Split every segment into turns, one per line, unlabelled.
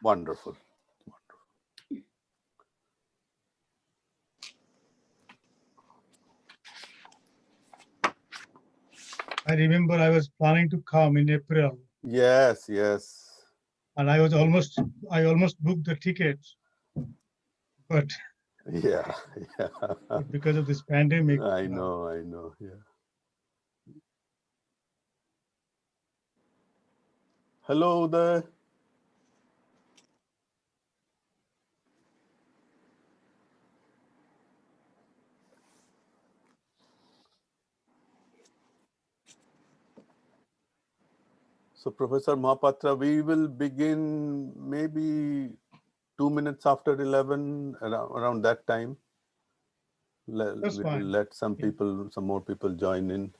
Wonderful.
I remember I was planning to come in April.
Yes, yes.
And I almost booked the ticket, but
Yeah.
because of this pandemic.
I know. Yeah. Hello there. So, Professor Mahapatra, we will begin maybe 2 minutes after 11, around that time.
That's fine.
We'll let some more people join in.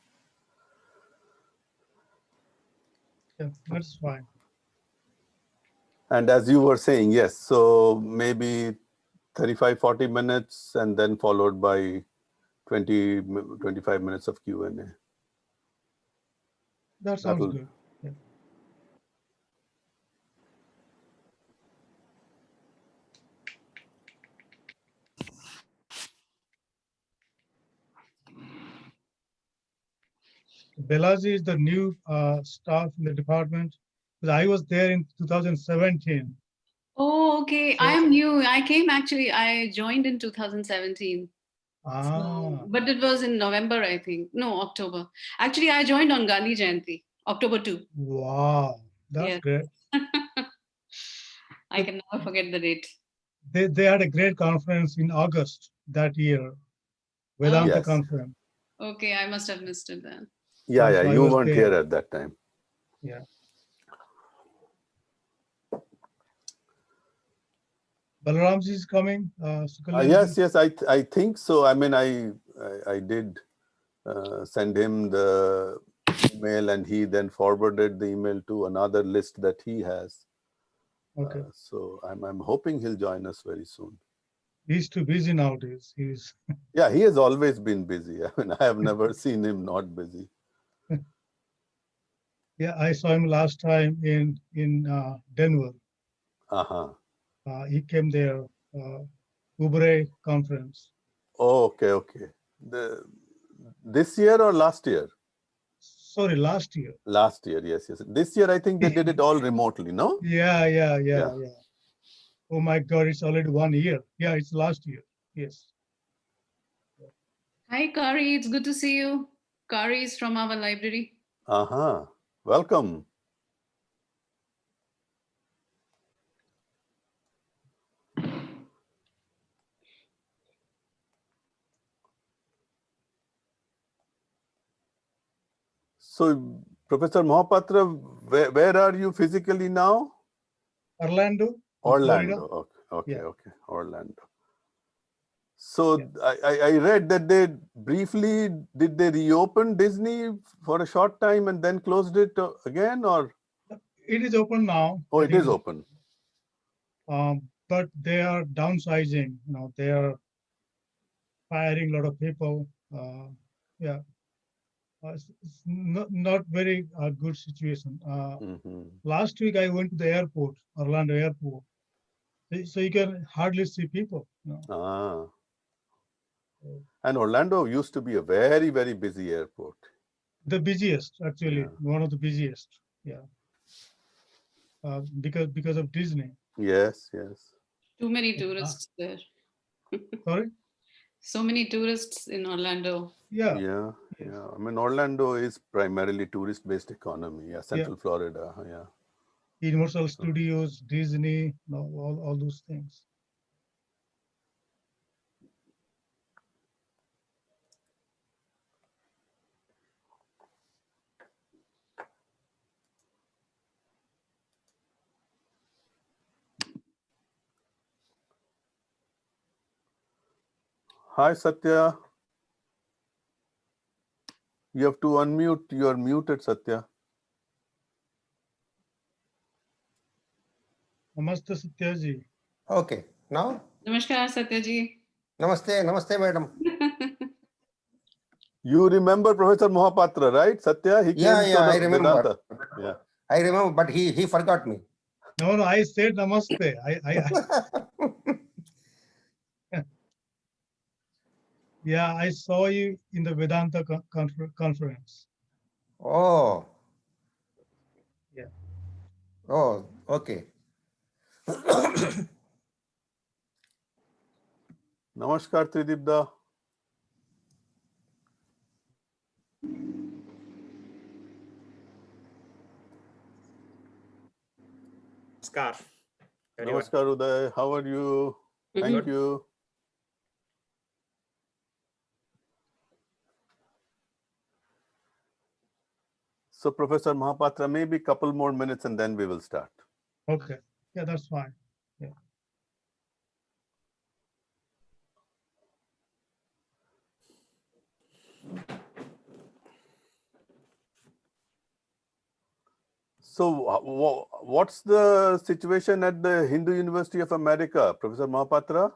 Yeah, that's fine.
And as you were saying, yes, so maybe 35, 40 minutes and then followed by 20, 25 minutes of Q&A.
That sounds good. Yeah. Balaji is the new staff in the department. I was there in 2017.
Oh, okay. I am new. I joined in 2017. So, but it was in November, I think. No, October. Actually, I joined on Gandhi Jayanti, October 2.
Wow, that's great.
I can never forget the date.
They had a great conference in August that year, Vedanta conference.
Okay, I must have missed it then.
Yeah, you weren't here at that time.
Yeah. Balaramji is coming.
Yes, I think so. I mean, I did send him the email, and he then forwarded the email to another list that he has.
Okay.
So I'm hoping he'll join us very soon.
He's too busy nowadays.
Yeah, he has always been busy. I mean, I have never seen him not busy.
Yeah, I saw him last time in Denver. He came there, Ubre conference.
Oh, okay. This year or last year?
Sorry, last year.
Last year, yes. This year, I think they did it all remotely, no?
Yeah. Oh my God, it's already 1 year. Yeah, it's last year. Yes.
Hi, Kari. It's good to see you. Kari is from our library.
Welcome. So, Professor Mahapatra, where are you physically now?
Orlando.
Orlando. Okay. Orlando. So I read that they briefly, did they reopen Disney for a short time and then closed it again, or?
It is open now.
Oh, it is open.
But they are downsizing. They are firing a lot of people. It's not very good situation. Last week I went to the airport, Orlando airport. So you can hardly see people.
And Orlando used to be a very, very busy airport.
The busiest, actually, one of the busiest. Yeah. Because of Disney.
Yes.
Too many tourists there.
Sorry?
So many tourists in Orlando.
Yeah.
I mean, Orlando is primarily tourist-based economy. Yeah, Central Florida. Yeah.
Universal Studios, Disney, all those things.
Hi, Satya. You have to unmute. You are muted, Satya.
Namaste, Satya ji.
Okay, now?
Namaskar, Satya ji.
Namaste, madam.
You remember Professor Mohapatra, right? Satya, he came to
I remember.
Vedanta. Yeah.
I remember, but he forgot me.
No, I said namaste. Yeah, I saw you in the Vedanta conference.
Oh.
Yeah.
Oh, okay.
Namaskar, Tridipda.
Namaskar.
Namaskar, Uday. How are you? Thank you. So, Professor Mahapatra, maybe a couple more minutes and then we will start.
Okay. Yeah, that's fine. Yeah.
So, what's the situation at the Hindu University of America, Professor Mahapatra?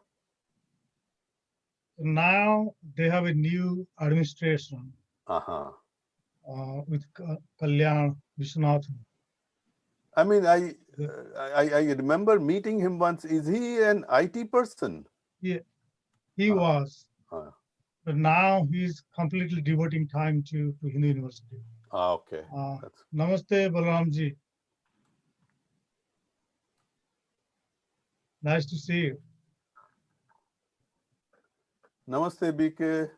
Now they have a new administration
Uh-huh.
with Kalyan Vishwanathan.
I mean, I remember meeting him once. Is he an IT person?
Yeah, he was. But now he's completely devoting time to Hindu University.
Okay.
Namaste, Balaramji. Nice to see you.
Namaste, BK.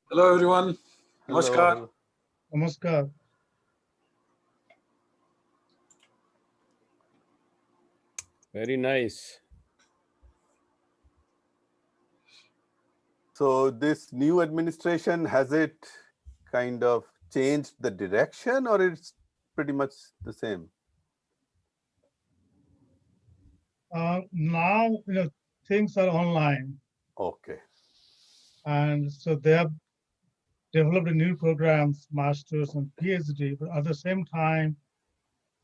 Hello, everyone. Namaskar.
Hello.
Namaskar.
Very nice.
So this new administration, has it kind of changed the direction or it's pretty much the same?
Now, things are online.
Okay.
And so they have developed a new programs, masters and PhD, but at the same time,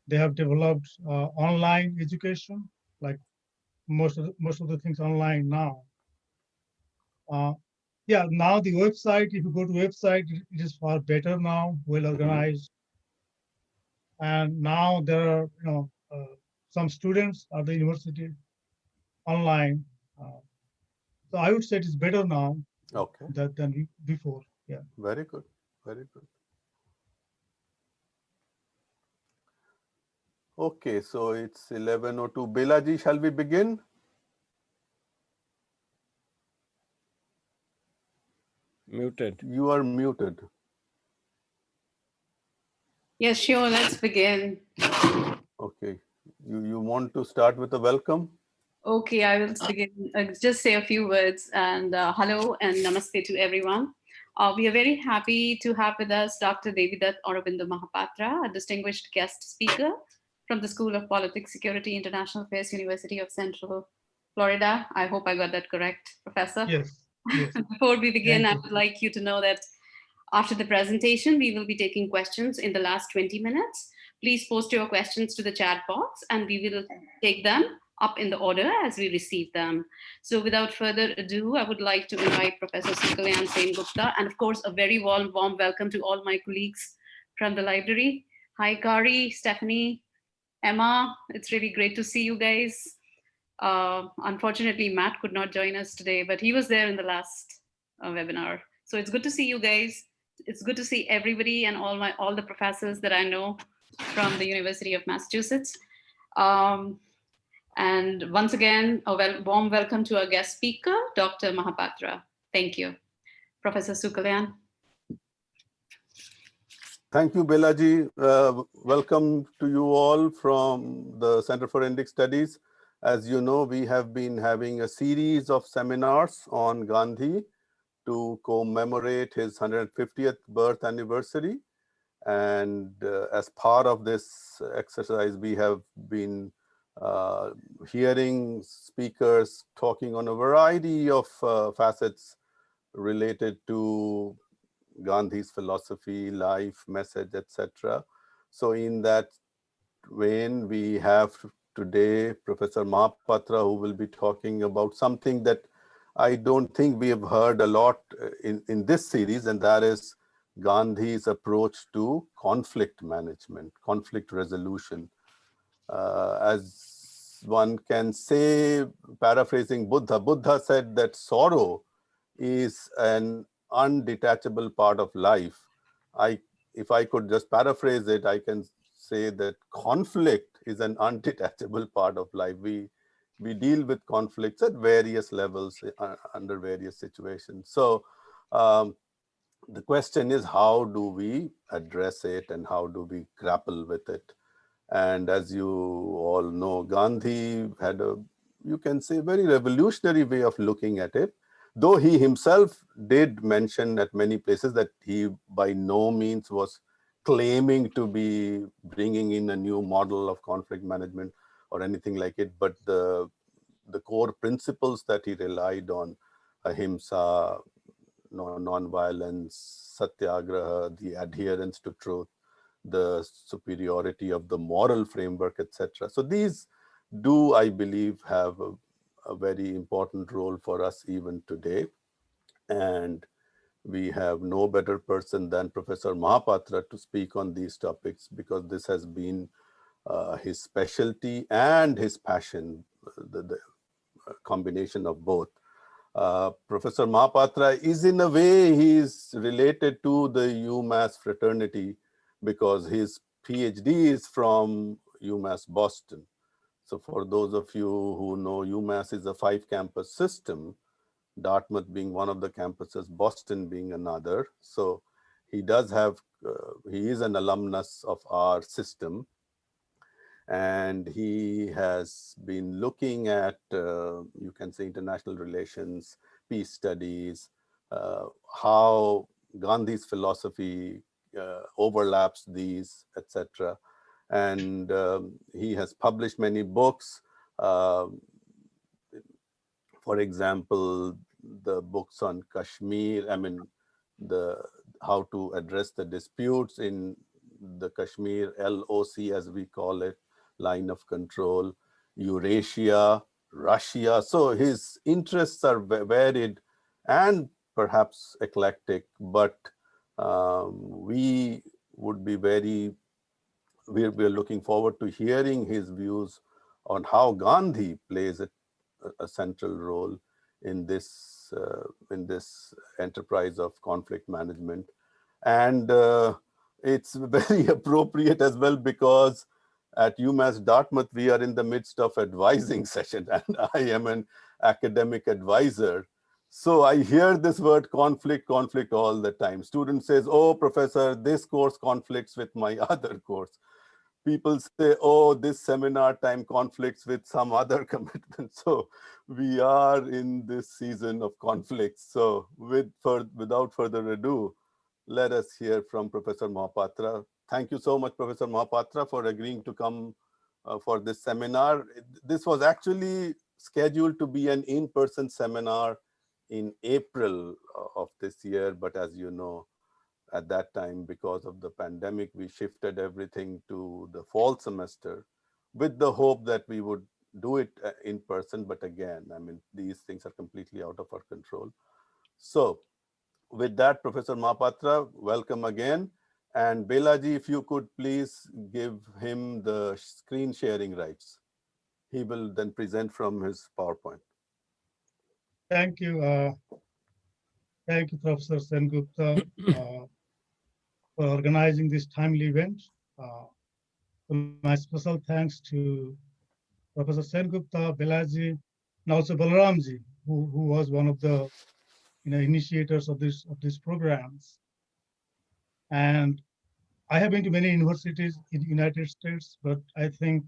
they have developed online education, like most of the things online now. Yeah, now the website, if you go to website, it is far better now, well organized. And now there are, some students at the university online. So I would say it is better now than before. Yeah.
Very good. Very good. Okay, so it's 11:02. Belaji, shall we begin?
Muted.
You are muted.
Yes, sure. Let's begin.
Okay. You want to start with a welcome?
Okay, I will begin. Just say a few words and hello and namaste to everyone. We are very happy to have with us Dr. Devidat Aurobindo Mahapatra, a distinguished guest speaker from the School of Politics, Security, International Affairs, University of Central Florida. I hope I got that correct, Professor.
Yes. Yes.
Before we begin, I would like you to know that after the presentation, we will be taking questions in the last 20 minutes. Please post your questions to the chat box and we will take them up in the order as we receive them. So without further ado, I would like to invite Professor Sukalyan Sengupta, and of course, a very warm welcome to all my colleagues from the library. Hi, Kari, Stephanie, Emma. It's really great to see you guys. Unfortunately, Matt could not join us today, but he was there in the last webinar. So it's good to see you guys. It's good to see everybody and all the professors that I know from the University of Massachusetts. And once again, a warm welcome to our guest speaker, Dr. Mahapatra. Thank you. Professor Sukalyan.
Thank you, Belaji. Welcome to you all from the Center for Indic Studies. As you know, we have been having a series of seminars on Gandhi to commemorate his 150th birth anniversary. And as part of this exercise, we have been hearing speakers talking on a variety of facets related to Gandhi's philosophy, life, message, etc. So in that vein, we have today Professor Mahapatra, who will be talking about something that I don't think we have heard a lot in this series, and that is Gandhi's approach to conflict management, conflict resolution. As one can say, paraphrasing Buddha, Buddha said that sorrow is an undetachable part of life. If I could just paraphrase it, I can say that conflict is an undetachable part of life. We deal with conflicts at various levels under various situations. So the question is, how do we address it and how do we grapple with it? And as you all know, Gandhi had a, you can say, very revolutionary way of looking at it. Though he himself did mention at many places that he by no means was claiming to be bringing in a new model of conflict management or anything like it, but the core principles that he relied on, ahimsa, non-violence, satyagraha, the adherence to truth, the superiority of the moral framework, etc. So these do, I believe, have a very important role for us even today. And we have no better person than Professor Mahapatra to speak on these topics, because this has been his specialty and his passion, the combination of both. Professor Mahapatra is, in a way, he is related to the UMass fraternity because his PhD is from UMass Boston. So for those of you who know, UMass is a 5-campus system, Dartmouth being one of the campuses, Boston being another. So he does have, he is an alumnus of our system. And he has been looking at, you can say, international relations, peace studies, how Gandhi's philosophy overlaps these, etc. And he has published many books. For example, the books on Kashmir, how to address the disputes in the Kashmir LOC, as we call it, line of control, Eurasia, Russia. So his interests are varied and perhaps eclectic, but we would be we're looking forward to hearing his views on how Gandhi plays a central role in this enterprise of conflict management. And it's very appropriate as well, because at UMass Dartmouth, we are in the midst of advising session, and I am an academic advisor. So I hear this word conflict all the time. Student says, oh, professor, this course conflicts with my other course. People say, oh, this seminar time conflicts with some other commitment. So we are in this season of conflicts. So without further ado, let us hear from Professor Mahapatra. Thank you so much, Professor Mahapatra, for agreeing to come for this seminar. This was actually scheduled to be an in-person seminar in April of this year, but as you know, at that time, because of the pandemic, we shifted everything to the fall semester with the hope that we would do it in person. But again, these things are completely out of our control. So with that, Professor Mahapatra, welcome again. And Belaji, if you could please give him the screen sharing rights. He will then present from his PowerPoint.
Thank you. Thank you, Professor Sengupta, for organizing this timely event. My special thanks to Professor Sengupta, Belaji, and also Balaramji, who was one of the initiators of these programs. And I have been to many universities in the United States, but I think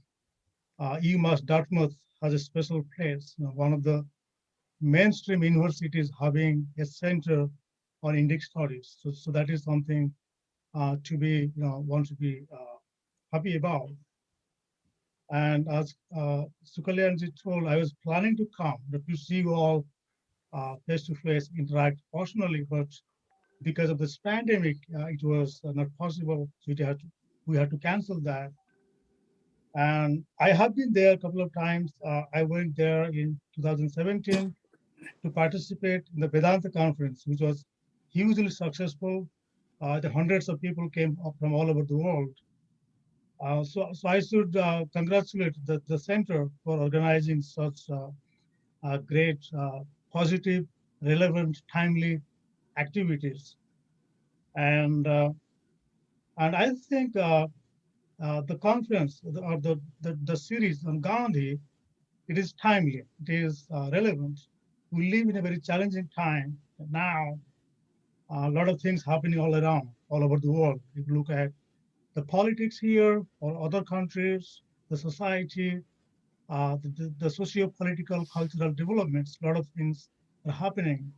UMass Dartmouth has a special place. One of the mainstream universities having a center on Indic studies. So that is something to be, one to be happy about. And as Sukalyanji told, I was planning to come, to see you all face-to-face, interact personally, but because of this pandemic, it was not possible. So we had to cancel that. And I have been there a couple of times. I went there in 2017 to participate in the Vedanta conference, which was hugely successful. The hundreds of people came up from all over the world. So I should congratulate the center for organizing such great, positive, relevant, timely activities. And I think the conference or the series on Gandhi, it is timely, it is relevant. We live in a very challenging time now. A lot of things happening all around, all over the world. If you look at the politics here or other countries, the society, the socio-political, cultural developments, a lot of things are happening.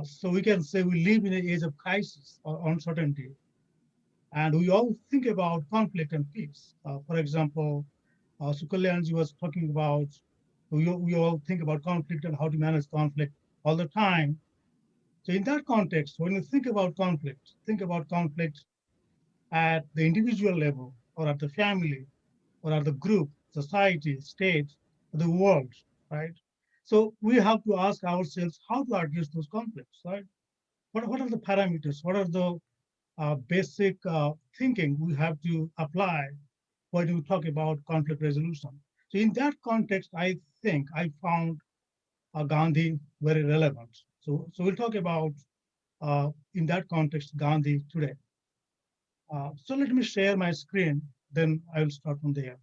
So we can say we live in an age of crisis or uncertainty. And we all think about conflict and peace. For example, Sukalyanji was talking about, we all think about conflict and how to manage conflict all the time. So in that context, when you think about conflict at the individual level or at the family or at the group, society, state, the world, right? So we have to ask ourselves how to address those conflicts, right? What are the parameters? What are the basic thinking we have to apply when we talk about conflict resolution? So in that context, I think I found Gandhi very relevant. So we'll talk about, in that context, Gandhi today. So let me share my screen, then I will start from there.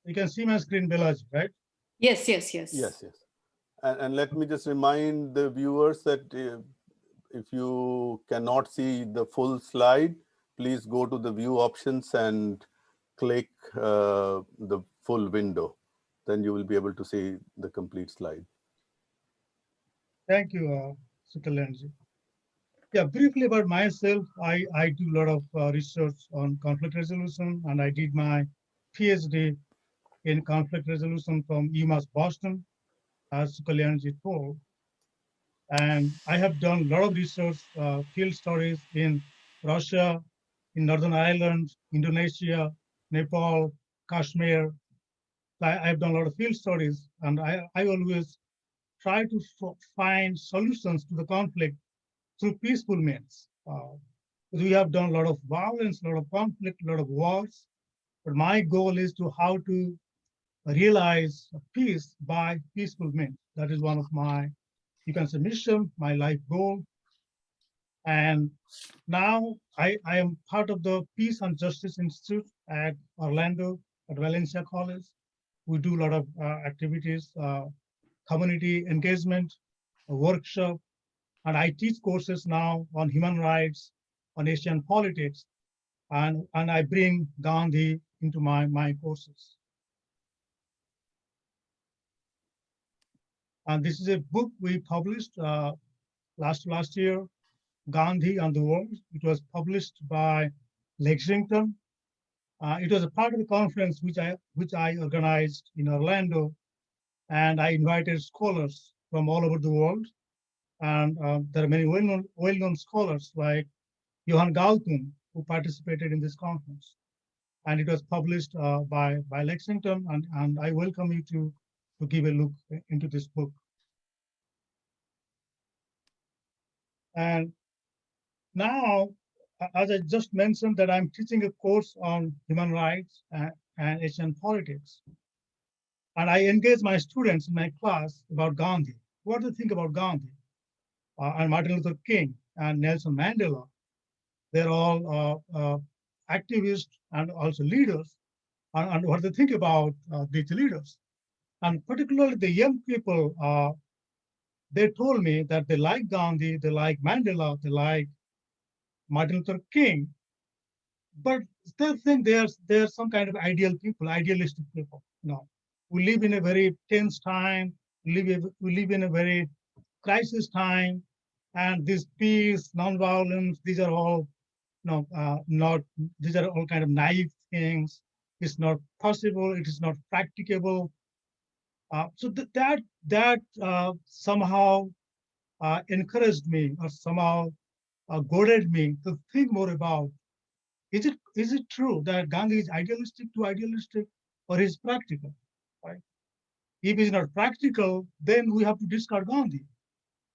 You can see my screen, Belaji, right?
Yes.
Yes. And let me just remind the viewers that if you cannot see the full slide, please go to the view options and click the full window. Then you will be able to see the complete slide.
Thank you, Sukalanji. Yeah, briefly about myself, I do a lot of research on conflict resolution, and I did my PhD in conflict resolution from UMass Boston, as Sukalyanji told. And I have done a lot of research, field studies in Russia, in Northern Ireland, Indonesia, Nepal, Kashmir. I have done a lot of field studies, and I always try to find solutions to the conflict through peaceful means. We have done a lot of violence, a lot of conflict, a lot of wars, but my goal is to how to realize peace by peaceful means. That is one of my, you can say, mission, my life goal. And now I am part of the Peace and Justice Institute at Orlando, at Valencia College. We do a lot of activities, community engagement, a workshop, and I teach courses now on human rights, on Asian politics, and I bring Gandhi into my courses. And this is a book we published last year, Gandhi and the World. It was published by Lexington. It was a part of the conference which I organized in Orlando, and I invited scholars from all over the world. And there are many well-known scholars like Johann Galtung, who participated in this conference. And it was published by Lexington, and I welcome you to give a look into this book. And now, as I just mentioned, that I'm teaching a course on human rights and Asian politics. And I engage my students in my class about Gandhi. What do they think about Gandhi and Martin Luther King and Nelson Mandela? They're all activists and also leaders, and what they think about these leaders. And particularly the young people, they told me that they like Gandhi, they like Mandela, they like Martin Luther King, but still think they're some kind of ideal people, idealistic people. No, we live in a very tense time. We live in a very crisis time, and this peace, nonviolence, these are all not. These are all kind of naive things. It's not possible. It is not practicable. So that somehow encouraged me, or somehow goaded me to think more about is it true that Gandhi is idealistic, too idealistic, or is practical? Right? If it's not practical, then we have to discard Gandhi.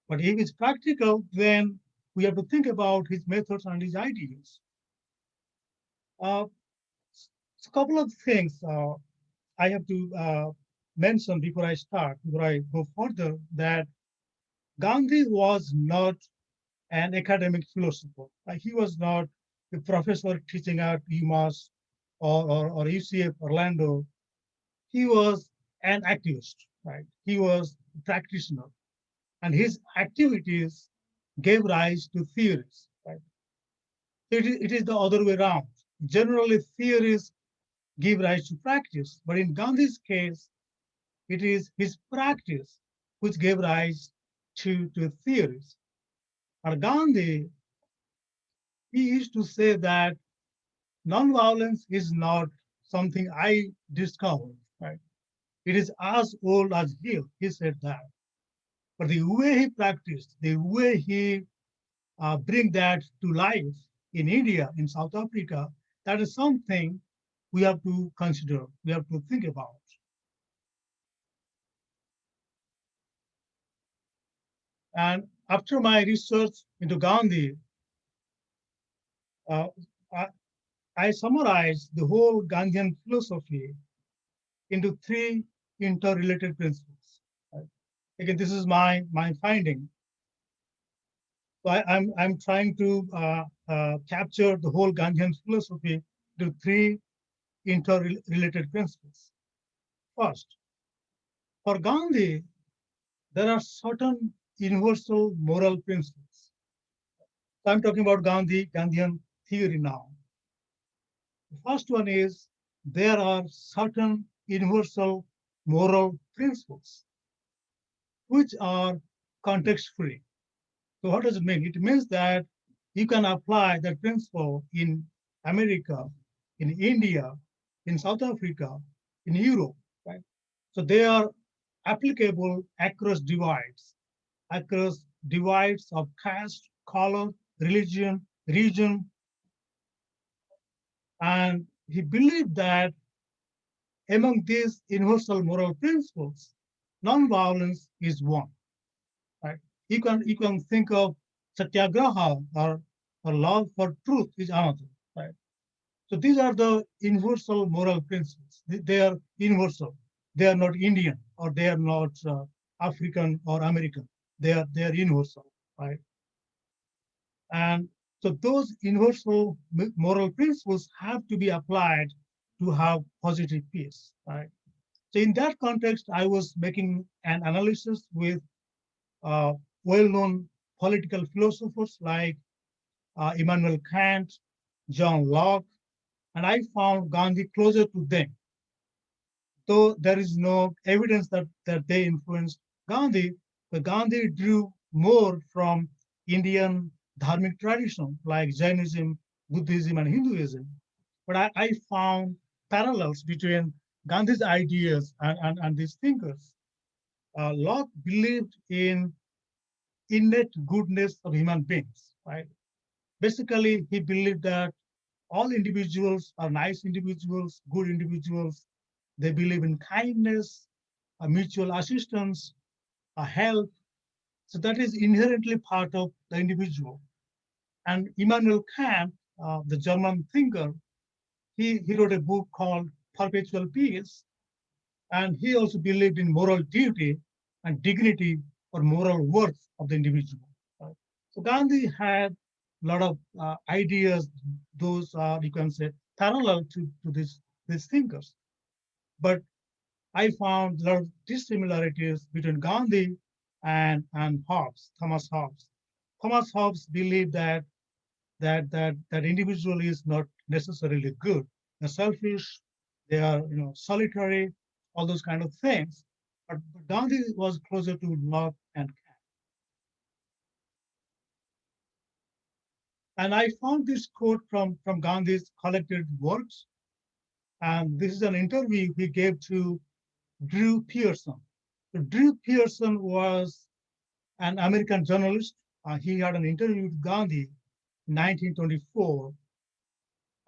But if it's practical, then we have to think about his methods and his ideas. A couple of things I have to mention before I go further, that Gandhi was not an academic philosopher. He was not a professor teaching at UMass or UCF Orlando. He was an activist, right? He was a practitioner, and his activities gave rise to theories, right? It is the other way around. Generally, theories give rise to practice, but in Gandhi's case, it is his practice which gave rise to theories. And Gandhi, he used to say that nonviolence is not something I discovered, right? It is as old as he said that. But the way he practiced, the way he bring that to life in India, in South Africa, that is something we have to consider, we have to think about. And after my research into Gandhi, uh, I, I summarized the whole Gandhian philosophy into three interrelated principles. Right? Again, this is my finding. So I'm trying to capture the whole Gandhian philosophy to three interrelated principles. First, for Gandhi, there are certain universal moral principles. So I'm talking about Gandhian theory now. The first one is there are certain universal moral principles which are context free. So what does it mean? It means that you can apply that principle in America, in India, in South Africa, in Europe, right? So they are applicable across divides of caste, color, religion, region. And he believed that among these universal moral principles, nonviolence is one. Right? You can think of satyagraha or love for truth is another. Right? So these are the universal moral principles. They are universal. They are not Indian or they are not African or American. They are universal, right? And so those universal moral principles have to be applied to have positive peace, right? So in that context, I was making an analysis with uh, well-known political philosophers like Immanuel Kant, John Locke, and I found Gandhi closer to them. Though there is no evidence that they influenced Gandhi, but Gandhi drew more from Indian dharmic tradition like Jainism, Buddhism, and Hinduism. But I found parallels between Gandhi's ideas and these thinkers. Locke believed in innate goodness of human beings, right? Basically, he believed that all individuals are nice individuals, good individuals. They believe in kindness, mutual assistance, help. So that is inherently part of the individual. And Immanuel Kant, the German thinker, he wrote a book called Perpetual Peace. And he also believed in moral duty and dignity or moral worth of the individual. Right? So Gandhi had a lot of ideas, those are, you can say, parallel to these thinkers. But I found a lot of dissimilarities between Gandhi and Hobbes, Thomas Hobbes. Thomas Hobbes believed that individual is not necessarily good. They're selfish, they are solitary, all those kind of things. But Gandhi was closer to Locke and Kant. And I found this quote from Gandhi's collected works. And this is an interview he gave to Drew Pearson. So Drew Pearson was an American journalist. He had an interview with Gandhi in 1924.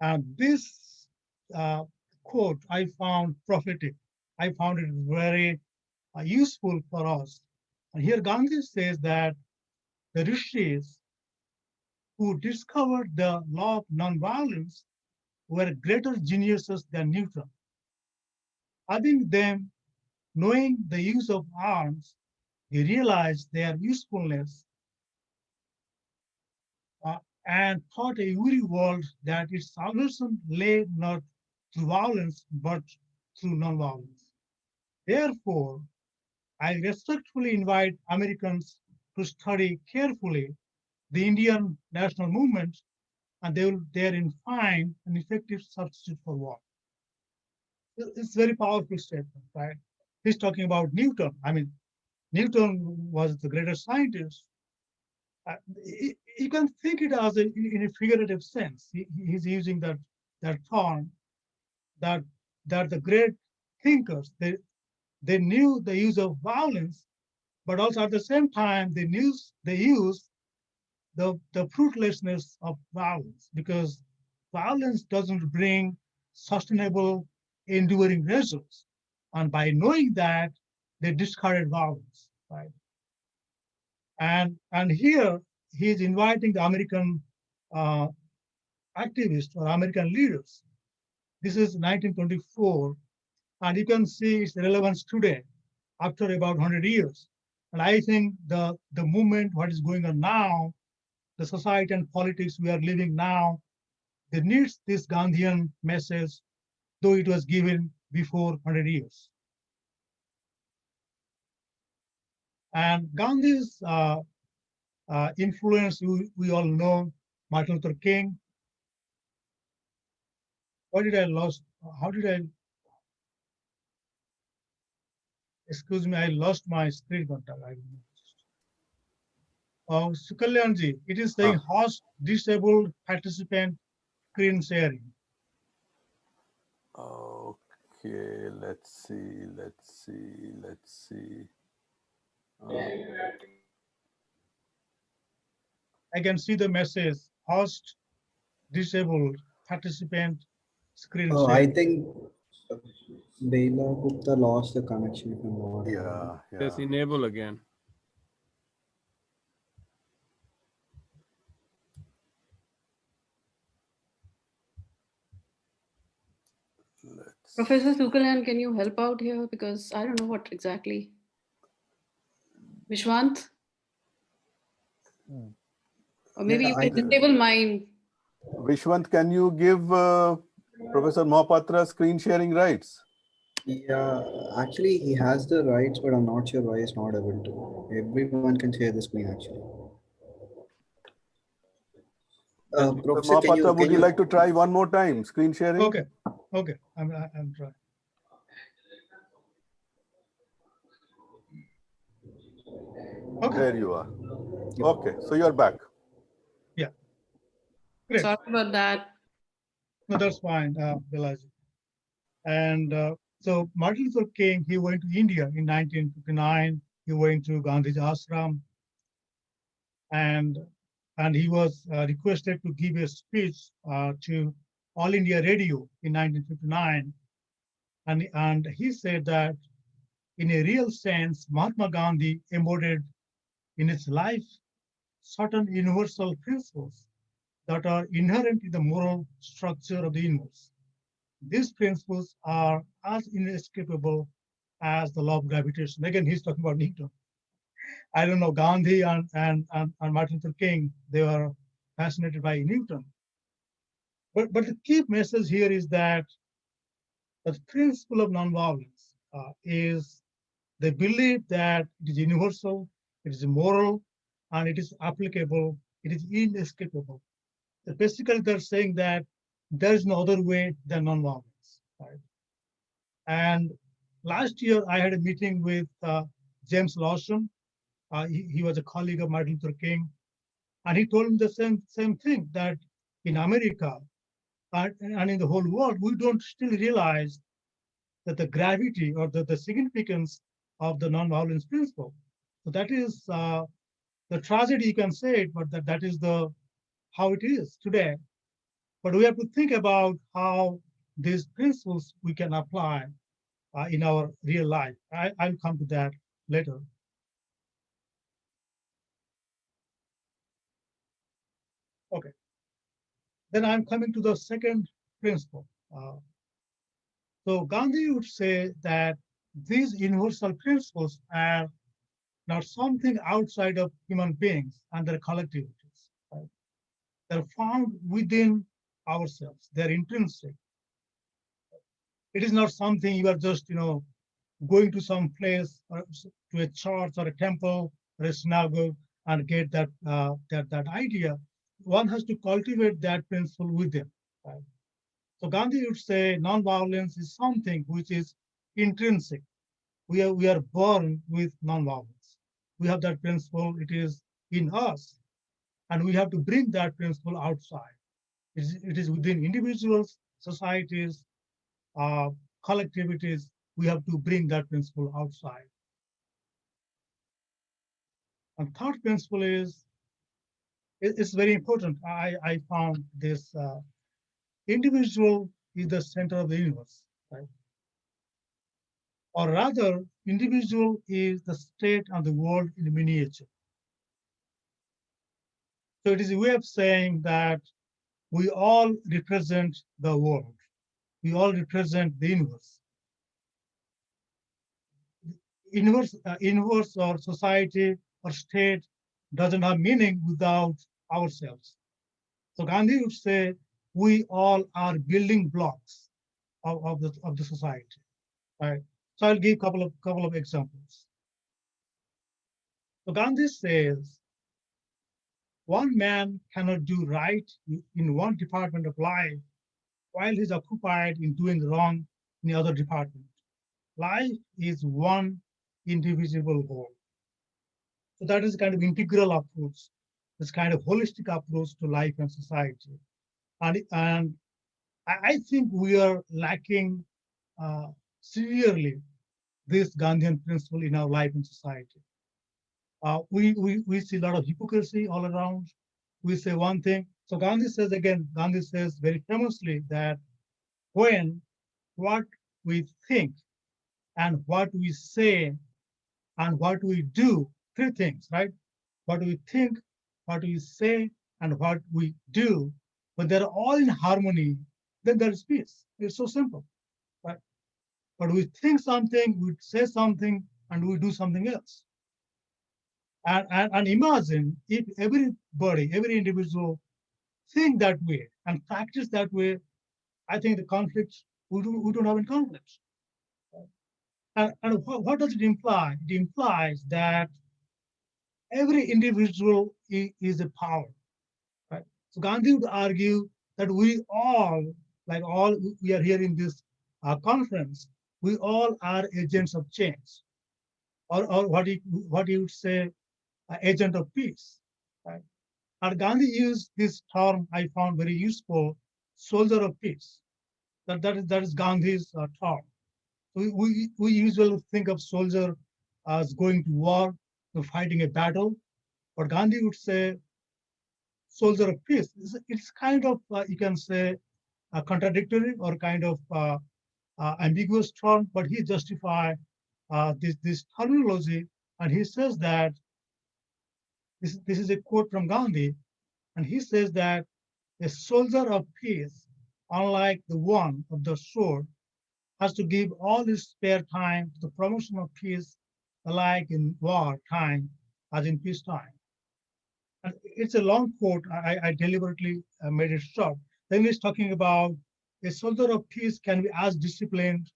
And this quote I found prophetic. I found it very useful for us. And here Gandhi says that the rishis who discovered the law of nonviolence were greater geniuses than Newton. Having them knowing the use of arms, they realized their usefulness and taught a weary world that its salvation lay not through violence but through nonviolence. Therefore, I respectfully invite Americans to study carefully the Indian national movement, and they will therein find an effective substitute for war. It's a very powerful statement, right? He's talking about Newton. I mean, Newton was the greatest scientist. You can think it as in a figurative sense. He's using that term that the great thinkers they knew the use of violence, but also at the same time they use the fruitlessness of violence, because violence doesn't bring sustainable, enduring results. And by knowing that, they discarded violence, right? And here he's inviting the American uh, activists or American leaders. This is 1924, and you can see its relevance today, after about 100 years. And I think the movement, what is going on now, the society and politics we are living now, they need this Gandhian message, though it was given before 100 years. And Gandhi's influence, we all know, Martin Luther King. Why did I lost? How did I? Excuse me, I lost my screen contact. Sukalyanji, it is saying host disabled participant screen sharing.
Okay, let's see.
I can see the message, host disabled participant screen sharing.
I think Bela Gupta lost the connection from what.
Yeah.
Just enable again.
Professor Sukalan, can you help out here? Because I don't know what exactly. Vishwant? Or maybe you can disable mine.
Vishwant, can you give Professor Mohapatra screen sharing rights?
Yeah, actually he has the rights, but I'm not sure why he's not able to. Everyone can share the screen actually.
Professor Mohapatra, would you like to try one more time, screen sharing?
Okay, I'm trying. Okay.
There you are. Okay, so you're back.
Yeah. Great.
Sorry about that.
No, that's fine, Balaji. And so Martin Luther King, he went to India in 1959. He went to Gandhi's ashram, and he was requested to give a speech to All India Radio in 1959. And he said that in a real sense, Mahatma Gandhi embodied in his life certain universal principles that are inherent in the moral structure of the universe. These principles are as inescapable as the law of gravitation. Again, he's talking about Newton. I don't know, Gandhi and Martin Luther King, they were fascinated by Newton. But the key message here is that the principle of nonviolence is the belief that it is universal, it is moral, and it is applicable, it is inescapable. So basically, they're saying that there is no other way than nonviolence, right? And last year, I had a meeting with James Lawson. He was a colleague of Martin Luther King, and he told me the same thing, that in America and in the whole world, we don't still realize that the gravity or the significance of the nonviolence principle. So that is the tragedy, you can say it, but that is how it is today. But we have to think about how these principles we can apply in our real life. I'll come to that later. Okay. Then I'm coming to the second principle. So Gandhi would say that these universal principles are not something outside of human beings and their collectivities. Right? They're found within ourselves. They're intrinsic. It is not something you are just, going to some place or to a church or a temple or a synagogue and get that idea. One has to cultivate that principle within. Right? So Gandhi would say nonviolence is something which is intrinsic. We are born with nonviolence. We have that principle. It is in us, and we have to bring that principle outside. It is within individuals, societies, collectivities. We have to bring that principle outside. And third principle is it's very important. I found this individual is the center of the universe, right? Or rather, individual is the state of the world in miniature. So it is a way of saying that we all represent the world. We all represent the universe. Universe or society or state doesn't have meaning without ourselves. So Gandhi would say we all are building blocks of the society. Right? So I'll give couple of examples. So Gandhi says one man cannot do right in one department of life while he's occupied in doing wrong in the other department. Life is one indivisible whole. So that is kind of integral approach, this kind of holistic approach to life and society. And I think we are lacking severely this Gandhian principle in our life and society. We see a lot of hypocrisy all around. We say one thing. So Gandhi says very famously that when what we think and what we say and what we do, three things, right? What we think, what we say, and what we do, when they're all in harmony, then there is peace. It's so simple, right? But we think something, we say something, and we do something else. And imagine if everybody, every individual think that way and practice that way, I think the conflicts, we don't have any conflicts. And what does it imply? It implies that every individual is a power, right? So Gandhi would argue that we all we are here in this conference, we all are agents of change, or what he would say, agent of peace, right? And Gandhi used this term I found very useful, soldier of peace. That is Gandhi's term. We usually think of soldier as going to war, fighting a battle, but Gandhi would say soldier of peace. It's kind of, you can say, contradictory or kind of ambiguous term, but he justified this terminology, and he says that this is a quote from Gandhi, and he says that a soldier of peace, unlike the one of the sword, has to give all his spare time to the promotion of peace, alike in war time as in peacetime. And it's a long quote. I deliberately made it short. Then he's talking about a soldier of peace can be as disciplined,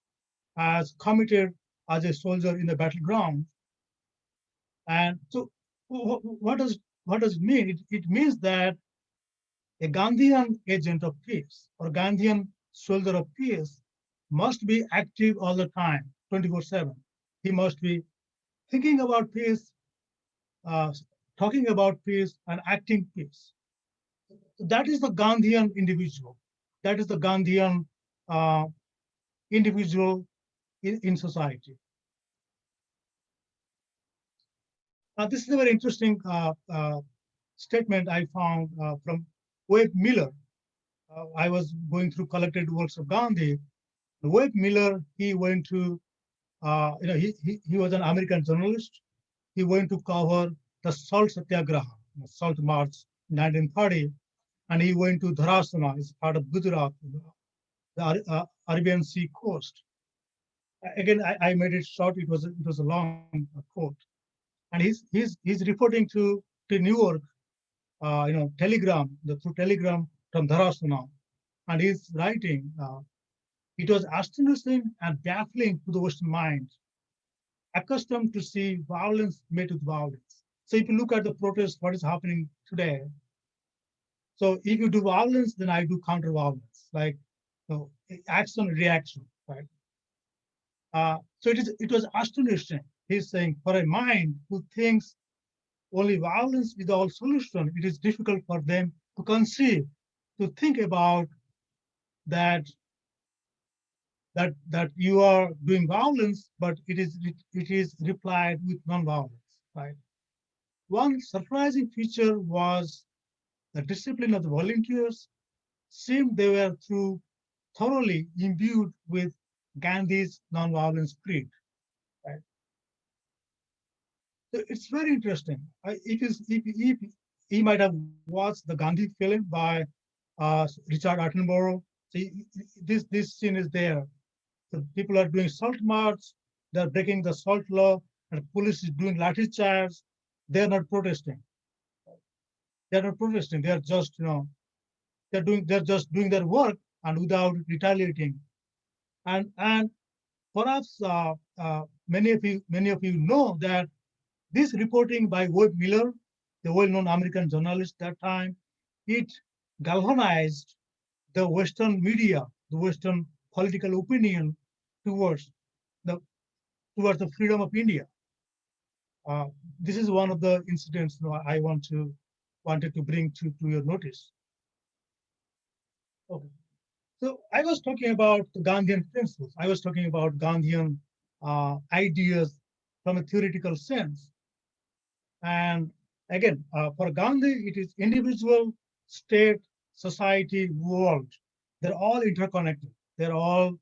as committed as a soldier in the battleground. And so, what does it mean? It means that a Gandhian agent of peace or Gandhian soldier of peace must be active all the time, 24/7. He must be thinking about peace, talking about peace, and acting peace. That is the Gandhian individual. That is the Gandhian individual in society. This is a very interesting statement I found from Webb Miller. I was going through collected works of Gandhi. Wade Miller, he went to, he was an American journalist. He went to cover the Salt Satyagraha, Salt March, 1930, and he went to Dharasana, it's part of Gujarat, the Arabian Sea coast. Again, I made it short. It was a long quote, and he's reporting to New York, Telegram, through Telegram from Dharasana, and he's writing. It was astonishing and baffling to the Western mind, accustomed to see violence met with violence. So if you look at the protest, what is happening today? So if you do violence, then I do counter violence, like action reaction, right? So it was astonishing. He's saying, for a mind who thinks only violence is all solution, it is difficult for them to conceive, to think about that you are doing violence, but it is replied with non-violence, right? One surprising feature was the discipline of the volunteers. Seemed they were thoroughly imbued with Gandhi's non-violence creed, right? So it's very interesting. If he might have watched the Gandhi film by Richard Attenborough. So this scene is there. The people are doing salt march. They're breaking the salt law, and police is doing lathi charge. They're not protesting. They're not protesting. They're just they're just doing their work and without retaliating. And perhaps many of you know that this reporting by Wade Miller, the well-known American journalist at that time, it galvanized the Western media, the Western political opinion towards the freedom of India. This is one of the incidents I wanted to bring to your notice. Okay. So I was talking about the Gandhian principles. I was talking about Gandhian ideas from a theoretical sense. And again, for Gandhi, it is individual, state, society, world. They're all interconnected. They all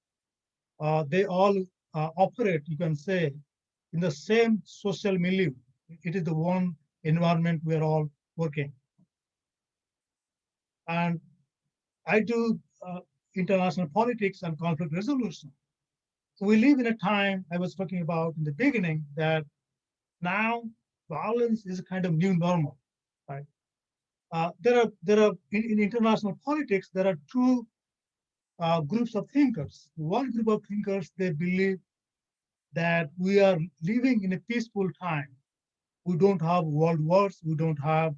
operate, you can say, in the same social milieu. It is the one environment we're all working. And I do international politics and conflict resolution. So we live in a time I was talking about in the beginning that now violence is a kind of new normal, right? There are in international politics, there are two groups of thinkers. One group of thinkers, they believe that we are living in a peaceful time. We don't have world wars. We don't have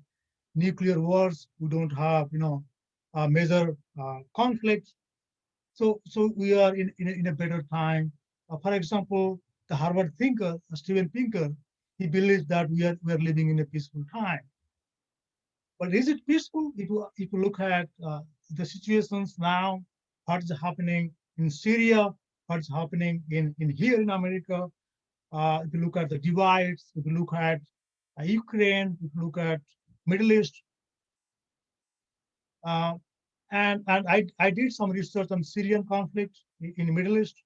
nuclear wars. We don't have major conflicts. So we are in a better time. For example, the Harvard thinker Steven Pinker, he believes that we are living in a peaceful time. But is it peaceful? If you look at the situations now, what is happening in Syria, what's happening in here in America, if you look at the divides, if you look at Ukraine, if you look at Middle East, and I did some research on Syrian conflict in the Middle East.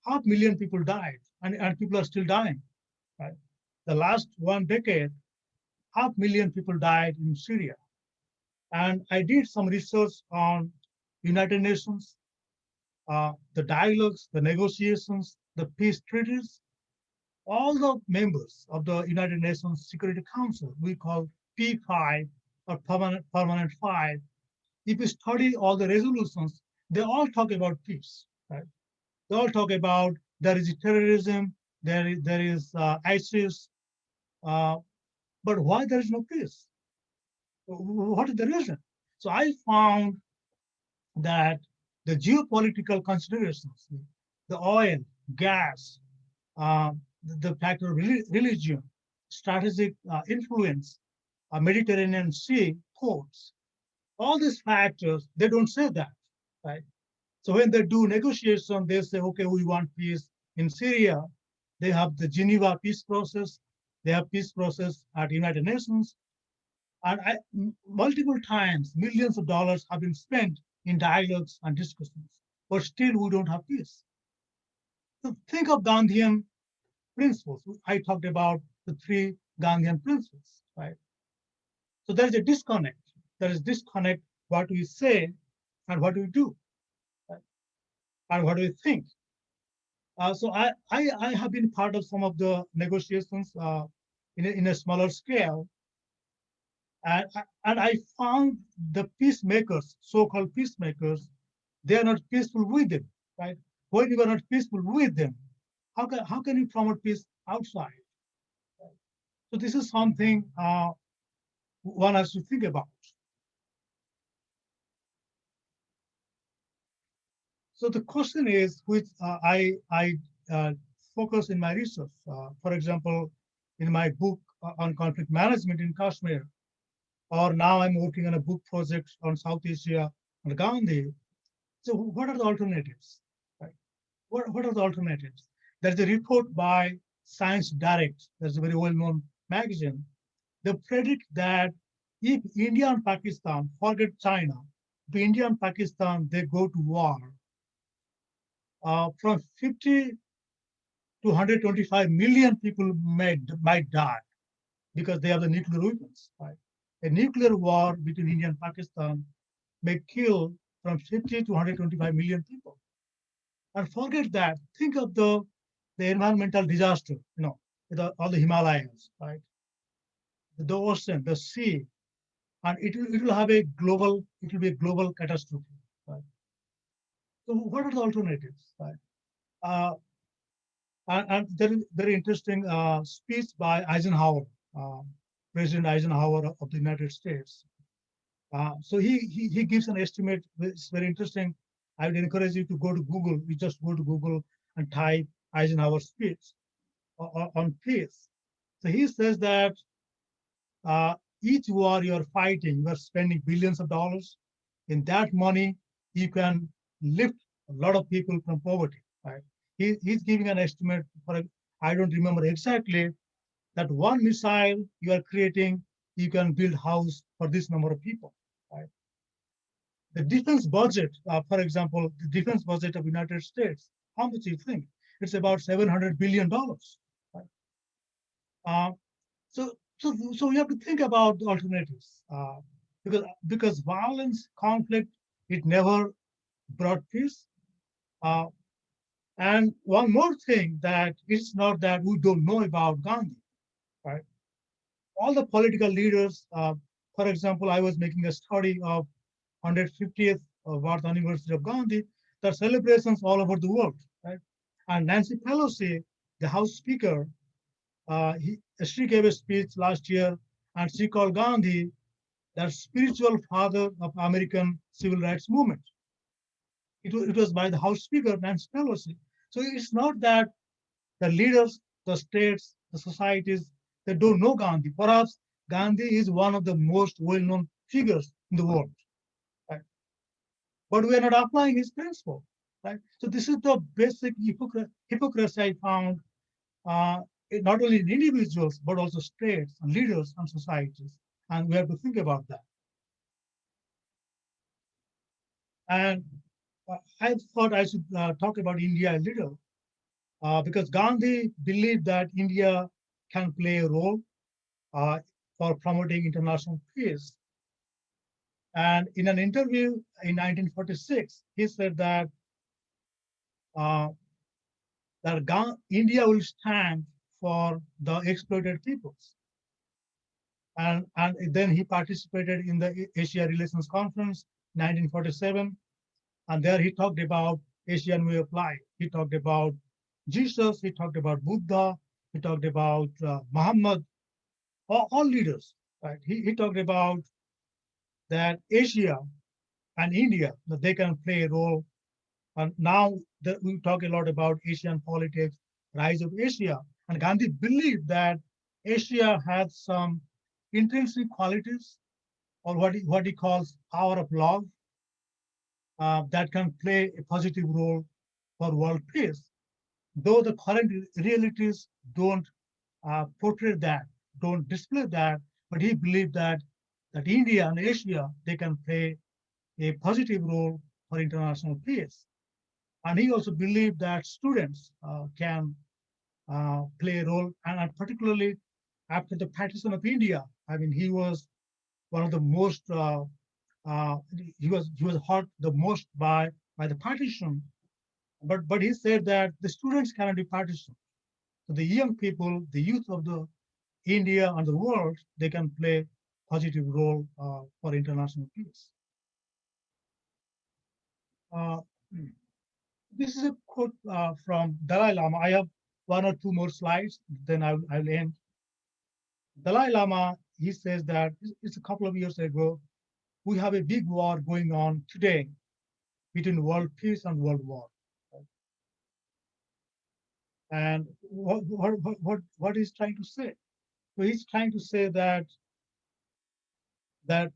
500,000 people died, and people are still dying. Right? The last 1 decade, 500,000 people died in Syria. And I did some research on United Nations, the dialogues, the negotiations, the peace treaties. All the members of the United Nations Security Council, we call P5 or Permanent 5, if you study all the resolutions, they all talk about peace, right? They all talk about there is terrorism, there is ISIS, but why there is no peace? What is the reason? So I found that the geopolitical considerations, the oil, gas, the factor of religion, strategic influence, Mediterranean Sea ports, all these factors, they don't say that, right? So when they do negotiation, they say, okay, we want peace in Syria. They have the Geneva peace process. They have peace process at United Nations. And multiple times, millions of dollars have been spent in dialogues and discussions, but still we don't have peace. So think of Gandhian principles. I talked about the three Gandhian principles, right? So there is a disconnect. There is disconnect what we say and what we do, right? And what we think. So I have been part of some of the negotiations in a smaller scale, and I found the peacemakers, so-called peacemakers, they are not peaceful with them, right? When you are not peaceful with them, how can you promote peace outside? So this is something one has to think about. So the question is, which I focus in my research. For example, in my book on conflict management in Kashmir, or now I'm working on a book project on South Asia and Gandhi. So what are the alternatives? Right? What are the alternatives? There's a report by Science Direct. There's a very well-known magazine. They predict that if India and Pakistan forget China, if India and Pakistan they go to war, from 50 to 125 million people might die because they have the nuclear weapons. Right? A nuclear war between India and Pakistan may kill from 50 to 125 million people. And forget that. Think of the environmental disaster, all the Himalayas, right? The ocean, the sea, and it will have a global, it will be a global catastrophe, right? So what are the alternatives, right? And there is very interesting speech by Eisenhower, uh, President Eisenhower of the United States. So he gives an estimate. It's very interesting. I would encourage you to go to Google. You just go to Google and type Eisenhower speech on peace. So he says that each war you're fighting, you're spending billions of dollars. In that money, you can lift a lot of people from poverty, right? He's giving an estimate for, I don't remember exactly, that one missile you are creating, you can build house for this number of people, right? The defense budget, for example, the defense budget of United States, how much do you think? It's about $700 billion, right? So we have to think about the alternatives, because violence, conflict, it never brought peace. And one more thing, that it's not that we don't know about Gandhi, right? All the political leaders, for example, I was making a study of 150th birth anniversary of Gandhi. There are celebrations all over the world, right? And Nancy Pelosi, the House Speaker, she gave a speech last year, and she called Gandhi the spiritual father of American civil rights movement. It was by the House Speaker, Nancy Pelosi. So it's not that the leaders, the states, the societies, they don't know Gandhi. Perhaps Gandhi is one of the most well-known figures in the world, right? But we are not applying his principle, right? So this is the basic hypocrisy I found, not only in individuals, but also states and leaders and societies. And we have to think about that. And I thought I should talk about India a little, because Gandhi believed that India can play a role for promoting international peace. And in an interview in 1946, he said that India will stand for the exploited peoples. And then he participated in the Asia Relations Conference, 1947. And there he talked about Asian way of life. He talked about Jesus, he talked about Buddha, he talked about Muhammad, all leaders, right? He talked about that Asia and India, that they can play a role. And now that we talk a lot about Asian politics, rise of Asia. And Gandhi believed that Asia had some intrinsic qualities, or what he calls power of love, that can play a positive role for world peace. Though the current realities don't portray that, don't display that, but he believed that India and Asia, they can play a positive role for international peace. And he also believed that students can play a role, and particularly after the partition of India. I mean, he was one of the most he was hurt the most by the partition. But he said that the students cannot be partitioned. So the young people, the youth of the India and the world, they can play positive role for international peace. Uh, this is a quote from Dalai Lama. I have one or two more slides, then I'll end. Dalai Lama, he says that it's a couple of years ago, we have a big war going on today between world peace and world war. And what he's trying to say? So he's trying to say that the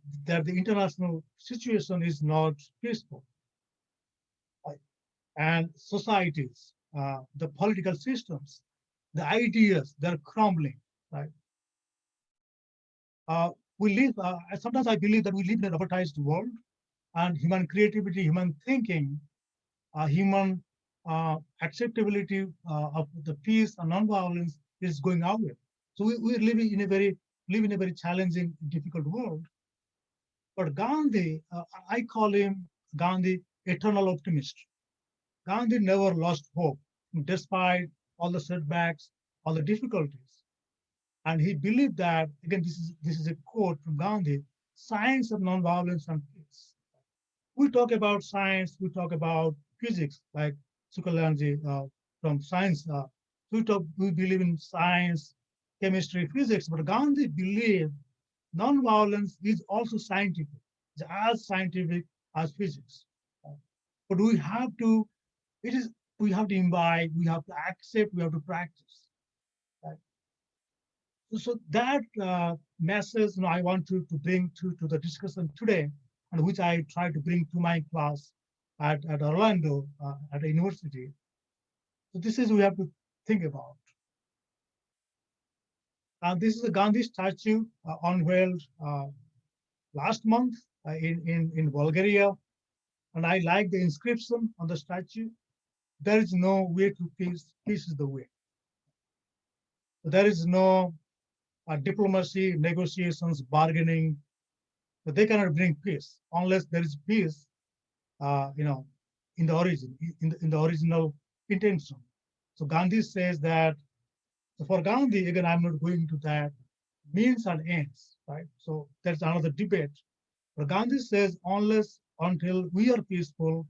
international situation is not peaceful, right? And societies, the political systems, the ideas, they're crumbling, right? We live. Sometimes I believe that we live in an advertised world, and human creativity, human thinking, human acceptability of the peace and nonviolence is going away. So we live in a very challenging, difficult world. But Gandhi, I call him Gandhi, eternal optimist. Gandhi never lost hope, despite all the setbacks, all the difficulties. And he believed that, again, this is a quote from Gandhi, science of nonviolence and peace. We talk about science, we talk about physics, like Sukalanji from science. We believe in science, chemistry, physics, but Gandhi believed nonviolence is also scientific, it's as scientific as physics. But we have to imbibe, we have to accept, we have to practice. Right? So that message I want to bring to the discussion today, and which I try to bring to my class at Orlando, at a university. So this is we have to think about. And this is a Gandhi statue unveiled last month in Bulgaria. And I like the inscription on the statue. There is no way to peace. Peace is the way. There is no diplomacy, negotiations, bargaining. But they cannot bring peace unless there is peace, in the origin, in the original intention. So Gandhi says that. So for Gandhi, again, I'm not going to that means and ends, right? So there's another debate. But Gandhi says, until we are peaceful,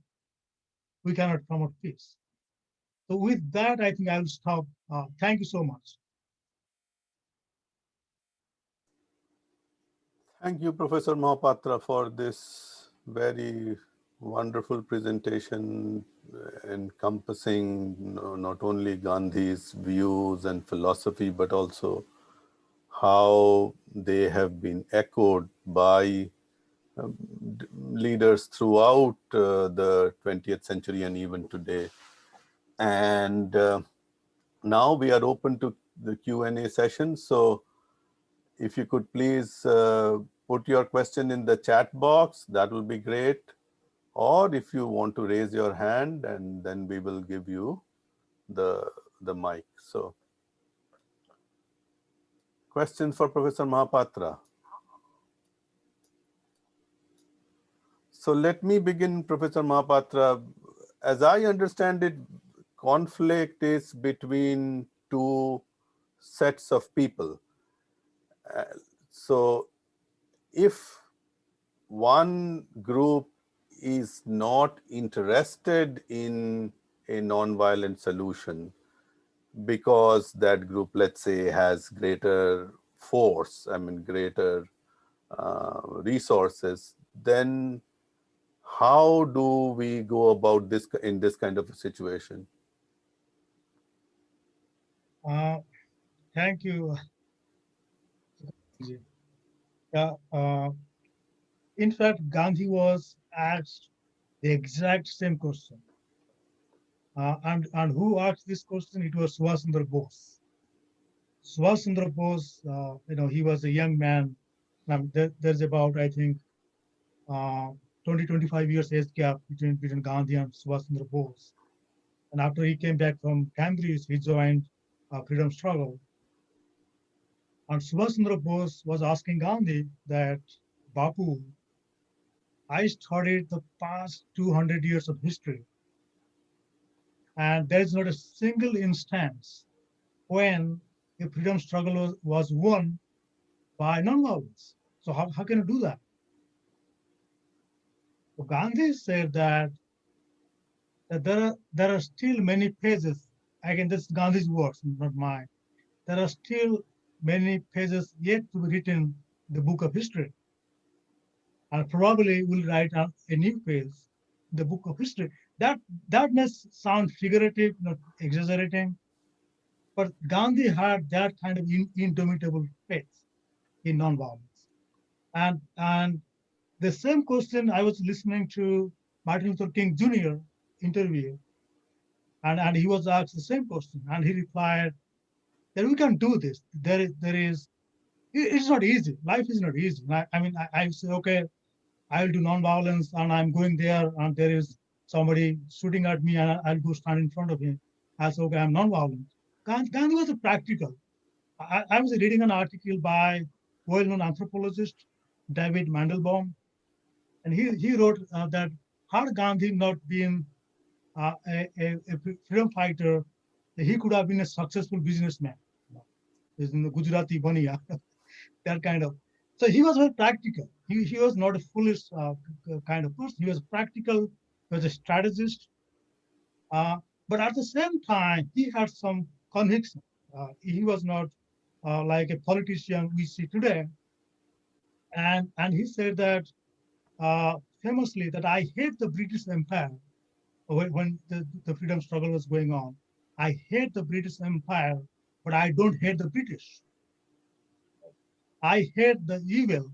we cannot promote peace. So with that, I think I'll stop. Thank you so much.
Thank you, Professor Mahapatra, for this very wonderful presentation encompassing not only Gandhi's views and philosophy, but also how they have been echoed by leaders throughout the 20th century and even today. And now we are open to the Q&A session. So if you could please put your question in the chat box, that will be great. Or if you want to raise your hand, and then we will give you the mic. So questions for Professor Mahapatra? So let me begin, Professor Mahapatra. As I understand it, conflict is between two sets of people. So if one group is not interested in a nonviolent solution because that group, let's say, has greater force, greater resources, then how do we go about this in this kind of a situation?
Thank you. In fact, Gandhi was asked the exact same question. And who asked this question? It was Subhash Chandra Bose. Subhash Chandra Bose, he was a young man. There's about, I think, 25 years age gap between Gandhi and Subhash Chandra Bose. And after he came back from Cambridge, he joined freedom struggle. And Subhash Chandra Bose was asking Gandhi that, Bapu, I studied the past 200 years of history, and there is not a single instance when the freedom struggle was won by non-violence. So how can you do that? So Gandhi said that there are still many pages. Again, this is Gandhi's words, not mine. There are still many pages yet to be written in the book of history. And probably we'll write a new page in the book of history. That may sound figurative, not exaggerating, but Gandhi had that kind of indomitable faith in nonviolence. And the same question, I was listening to Martin Luther King Jr. interview, and he was asked the same question, and he replied that we can do this. It's not easy. Life is not easy. I say, okay, I'll do nonviolence, and I'm going there, and there is somebody shooting at me, and I'll go stand in front of him. I say, okay, I'm nonviolent. Gandhi was a practical. I was reading an article by well-known anthropologist David Mandelbaum, and he wrote that had Gandhi not been a freedom fighter, he could have been a successful businessman. He's in the Gujarati Baniya, that kind of. So he was very practical. He was not a foolish kind of person. He was practical. He was a strategist. But at the same time, he had some conviction. He was not like a politician we see today. And he said that famously that I hate the British Empire when the freedom struggle was going on. I hate the British Empire, but I don't hate the British. I hate the evil,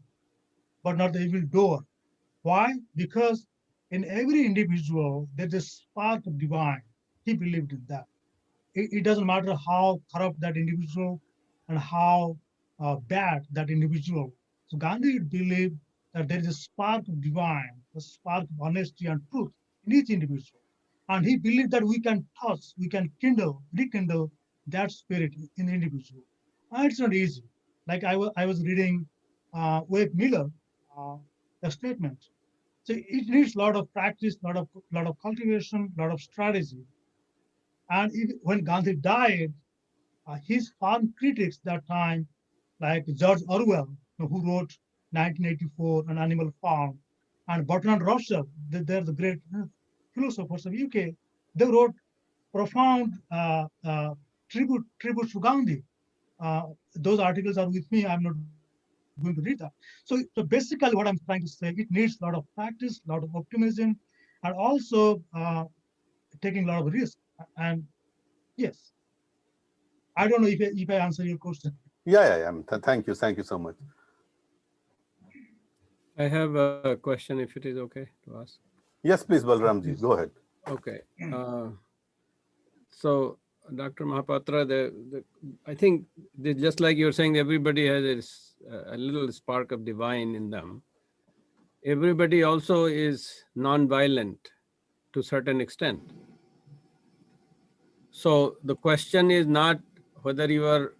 but not the evil doer. Why? Because in every individual, there's a spark of divine. He believed in that. It doesn't matter how corrupt that individual and how bad that individual. So Gandhi believed that there is a spark of divine, a spark of honesty and truth in each individual. And he believed that we can touch, we can rekindle that spirit in the individual. And it's not easy. Like I was reading Wade Miller, a statement. So it needs a lot of practice, lot of cultivation, lot of strategy. And when Gandhi died, his farm critics that time, like George Orwell, who wrote 1984, An Animal Farm, and Bertrand Russell, they're the great philosophers of UK. They wrote profound tributes to Gandhi. Those articles are with me. I'm not going to read that. So basically what I'm trying to say, it needs a lot of practice, a lot of optimism, and also taking a lot of risk. And yes, I don't know if I answer your question.
Yeah. Thank you so much.
I have a question, if it is okay to ask.
Yes, please, Balramji, go ahead.
Okay. So, Dr. Mahapatra, I think just like you're saying, everybody has a little spark of divine in them. Everybody also is non-violent to a certain extent. So the question is not whether you are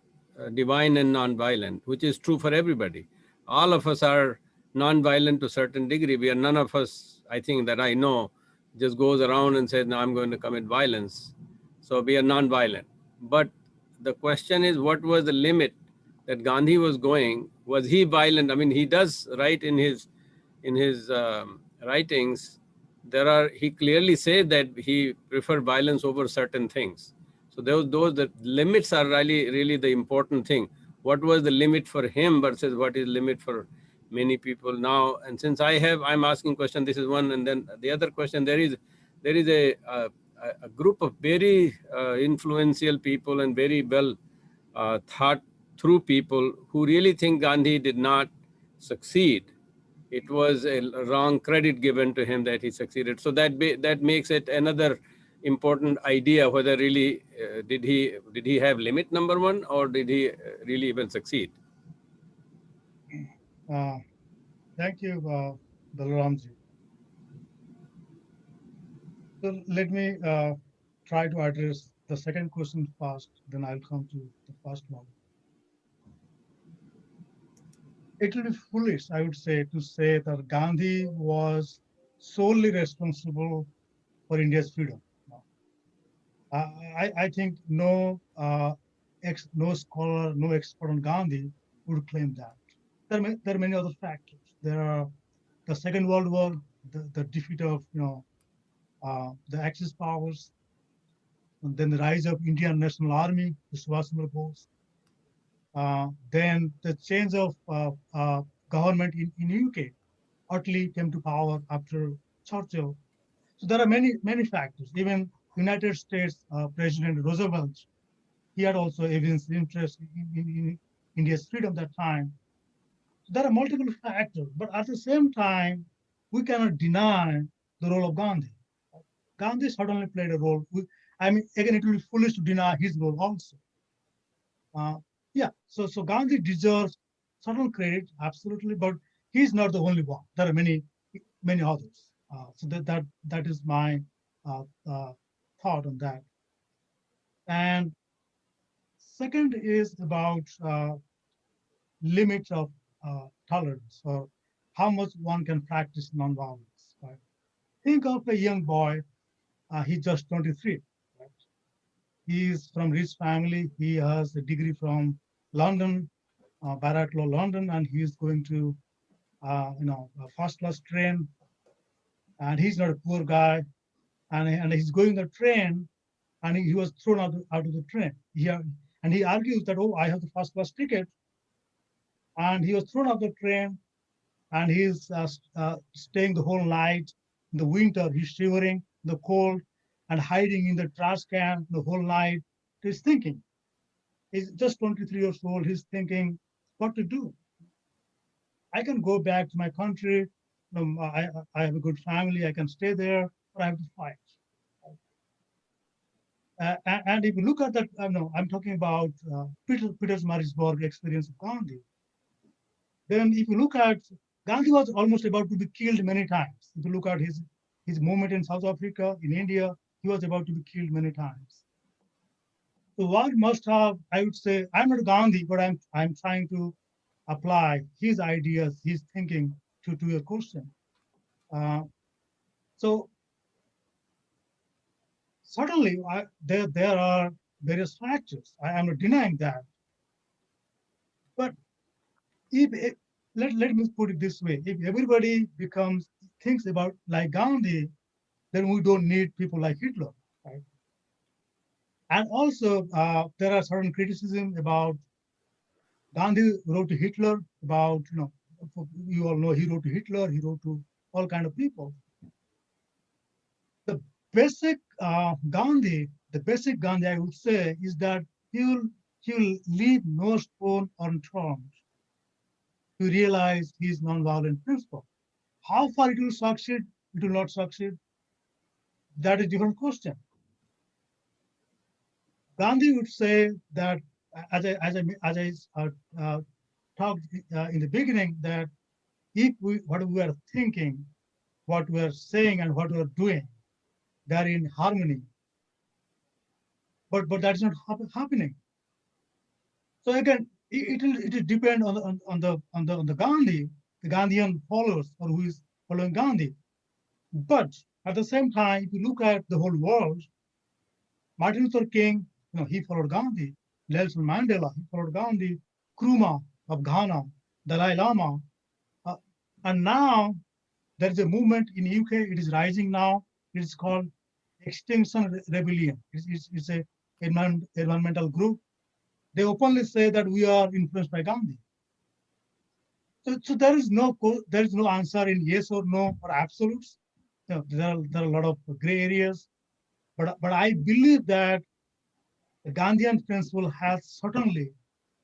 divine and non-violent, which is true for everybody. All of us are non-violent to a certain degree. We are none of us, I think that I know, just goes around and says, no, I'm going to commit violence. So we are non-violent. But the question is, what was the limit that Gandhi was going? Was he violent? I mean, he does write in his writings, he clearly said that he preferred violence over certain things. So the limits are really the important thing. What was the limit for him versus what is the limit for many people now? And since I'm asking question, this is one, and then the other question, there is a group of very influential people and very well thought through people who really think Gandhi did not succeed. It was a wrong credit given to him that he succeeded. So that makes it another important idea, whether really did he have limit, number one, or did he really even succeed?
Thank you, Balaramji. So let me try to address the second question first, then I'll come to the first one. It will be foolish, I would say, to say that Gandhi was solely responsible for India's freedom. No. I think no no scholar, no expert on Gandhi would claim that. There are many other factors. There are the Second World War, the defeat of the Axis powers, and then the rise of Indian National Army, the Subhash Chandra Bose. Then the change of government in UK. Attlee came to power after Churchill. So there are many factors. Even United States President Roosevelt, he had also evinced interest in India's freedom at that time. So there are multiple factors, but at the same time, we cannot deny the role of Gandhi. Gandhi certainly played a role. I mean, again, it will be foolish to deny his role also. Yeah, so Gandhi deserves certain credit, absolutely, but he's not the only one. There are many others. So that is my thought on that. And second is about limits of tolerance, or how much one can practice nonviolence. Right? Think of a young boy. He's just 23. Right? He's from rich family. He has a degree from London, Barratt Law London, and he's going to a first-class train. And he's not a poor guy, and he's going the train, and he was thrown out of the train. And he argues that, oh, I have the first-class ticket, and he was thrown off the train, and he's staying the whole night. In the winter, he's shivering, the cold, and hiding in the trash can the whole night. He's thinking. He's just 23 years old. He's thinking what to do. I can go back to my country. I have a good family. I can stay there, or I have to fight. And if you look at that, I'm talking about Petersburg experience of Gandhi. Then if you look at, Gandhi was almost about to be killed many times. If you look at his movement in South Africa, in India, he was about to be killed many times. So what must have, I would say, I'm not Gandhi, but I'm trying to apply his ideas, his thinking to your question. So certainly there are various factors. I am not denying that. But let me put it this way: if everybody thinks about like Gandhi, then we don't need people like Hitler, right? And also there are certain criticism about Gandhi wrote to Hitler about, you all know he wrote to Hitler, he wrote to all kind of people. The basic Gandhi, I would say, is that he will leave no stone unturned to realize his nonviolent principle. How far it will succeed, it will not succeed, that is a different question. Gandhi would say that, as I talked in the beginning, that if what we are thinking, what we are saying, and what we are doing, they are in harmony. But that is not happening. So again, it will depend on the Gandhi, the Gandhian followers, or who is following Gandhi. But at the same time, if you look at the whole world, Martin Luther King, he followed Gandhi. Nelson Mandela, he followed Gandhi. Nkrumah of Ghana, Dalai Lama, and now there is a movement in UK. It is rising now. It is called Extinction Rebellion. It's a environmental group. They openly say that we are influenced by Gandhi. So there is no answer in yes or no or absolutes. There are a lot of gray areas, but I believe that the Gandhian principle has certainly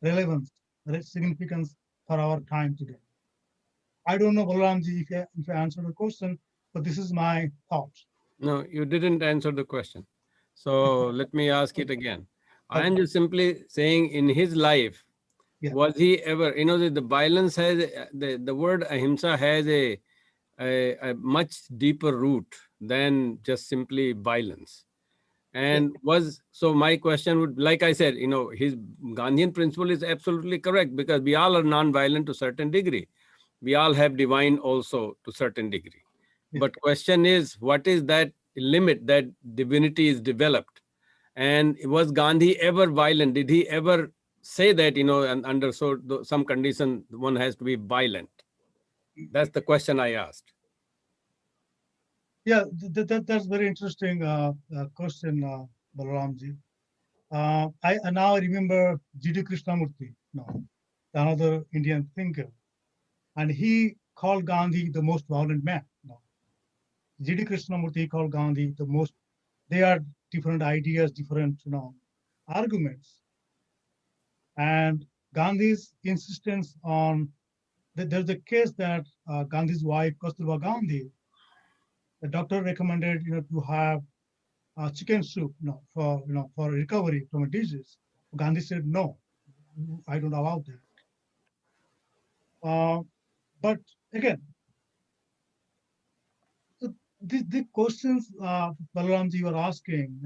relevance, significance for our time today. I don't know, Balaramji, if I answered the question, but this is my thought.
No, you didn't answer the question. So let me ask it again. I am just simply saying, in his life, was he ever, the violence has, the word ahimsa has a much deeper root. than just simply violence. And so my question would, like I said, his Gandhian principle is absolutely correct, because we all are non-violent to a certain degree. We all have divine also to a certain degree. But question is, what is that limit that divinity is developed? And was Gandhi ever violent? Did he ever say that, and under some condition, one has to be violent? That's the question I asked.
Yeah, that's very interesting question, Balaramji. I now remember G.D. Krishnamurti, another Indian thinker, and he called Gandhi the most violent man. G.D. Krishnamurti called Gandhi the most. They are different ideas, different arguments, and Gandhi's insistence on there's a case that Gandhi's wife Kasturba Gandhi, the doctor recommended to have chicken soup for recovery from a disease. Gandhi said no, I don't allow that. But again, the questions Balaramji you are asking,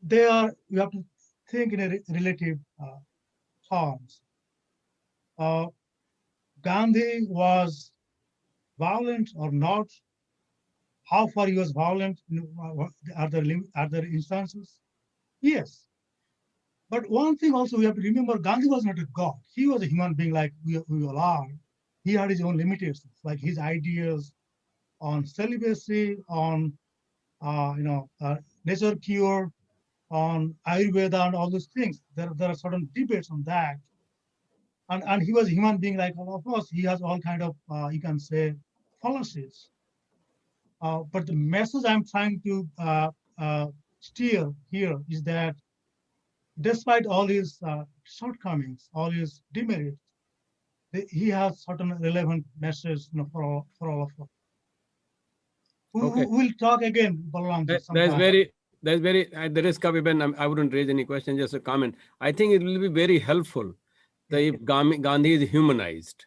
they are, you have to think in a relative terms. Gandhi was violent or not? How far he was violent? Are there instances? Yes. But one thing also we have to remember, Gandhi was not a god. He was a human being like we all are. He had his own limitations, like his ideas on celibacy, on nature cure, on Ayurveda and all those things. There are certain debates on that. And he was a human being like all of us. He has all kind of, you can say, fallacies. But the message I'm trying to steer here is that despite all his shortcomings, all his demerits, he has certain relevant messages for all of us.
Okay.
We'll talk again, Balaramji, sometime.
That's very, at the risk of even, I wouldn't raise any question, just a comment. I think it will be very helpful that if Gandhi is humanized,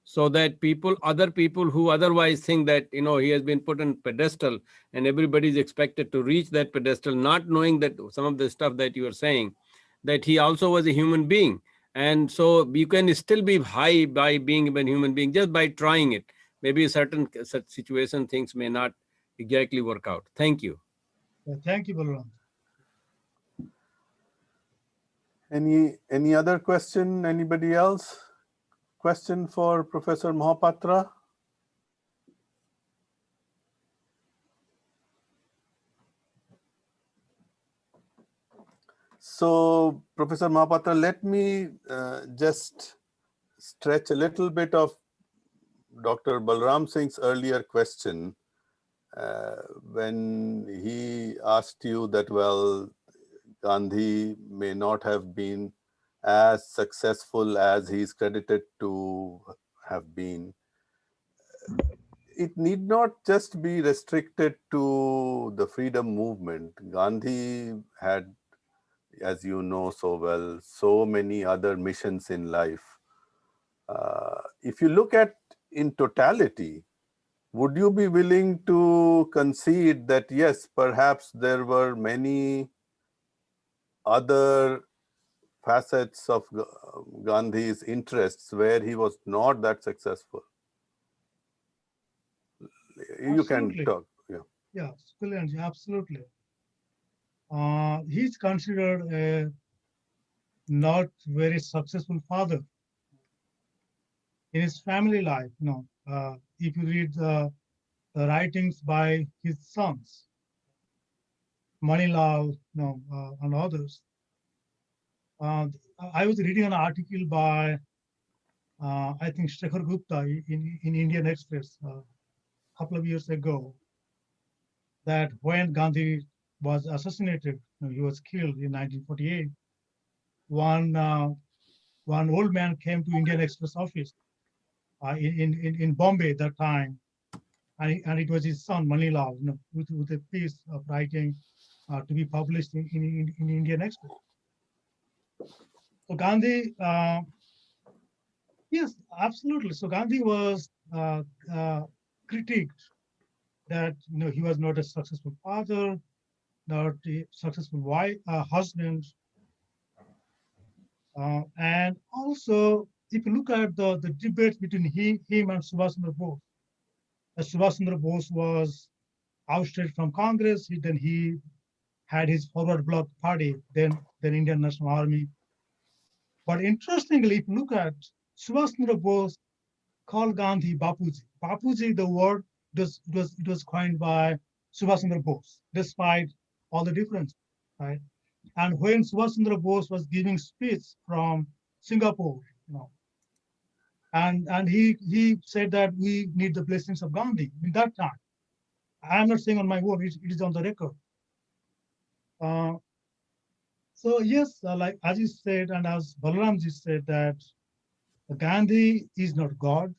so that other people who otherwise think that, he has been put on pedestal and everybody is expected to reach that pedestal, not knowing that some of the stuff that you are saying, that he also was a human being. And so you can still be high by being a human being, just by trying it. Maybe certain such situation, things may not exactly work out. Thank you.
Thank you, Balaram.
Any other question? Anybody else? Question for Professor Mohapatra? So, Professor Mohapatra, let me just stretch a little bit of Dr. Balram Singh's earlier question when he asked you that, well, Gandhi may not have been as successful as he's credited to have been. It need not just be restricted to the freedom movement. Gandhi had, as you know so well, so many other missions in life. If you look at in totality, would you be willing to concede that yes, perhaps there were many other facets of Gandhi's interests where he was not that successful? You can talk.
Yeah, absolutely. He's considered a not very successful father in his family life. If you read the writings by his sons, Manilal, and others. I was reading an article by, I think, Shekhar Gupta in Indian Express a couple of years ago, that when Gandhi was assassinated, he was killed in 1948, one old man came to Indian Express office in Bombay at that time, and it was his son Manilal, with a piece of writing to be published in Indian Express. So Gandhi, yes, absolutely. So Gandhi was critiqued that he was not a successful father, not a successful wife, husband, and also if you look at the debates between him and Subhash Chandra Bose, Subhash Chandra Bose was ousted from Congress. Then he had his forward bloc party, then Indian National Army. But interestingly, if you look at Subhash Chandra Bose called Gandhi Bapuji. Bapuji, the word it was coined by Subhash Chandra Bose, despite all the differences, right? And when Subhash Chandra Bose was giving speech from Singapore, and he said that we need the blessings of Gandhi in that time. I'm not saying on my word; it is on the record. So yes, like as you said, and as Balaramji said, that Gandhi is not God.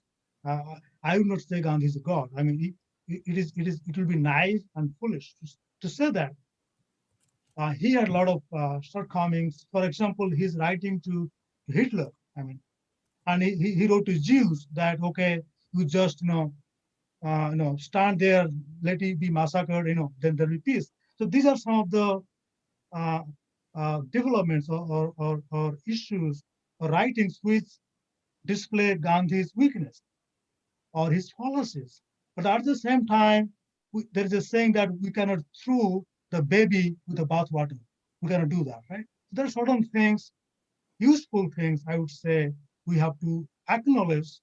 I would not say Gandhi is a God. I mean, it will be naive and foolish to say that. He had a lot of shortcomings. For example, his writing to Hitler. I mean, and he wrote to Jews that okay, you just stand there, let it be massacred. Then there will be peace. So these are some of the developments or issues or writings which display Gandhi's weakness or his policies. But at the same time, there is a saying that we cannot throw the baby with the bathwater. We cannot do that, right? There are certain things, useful things, I would say, we have to acknowledge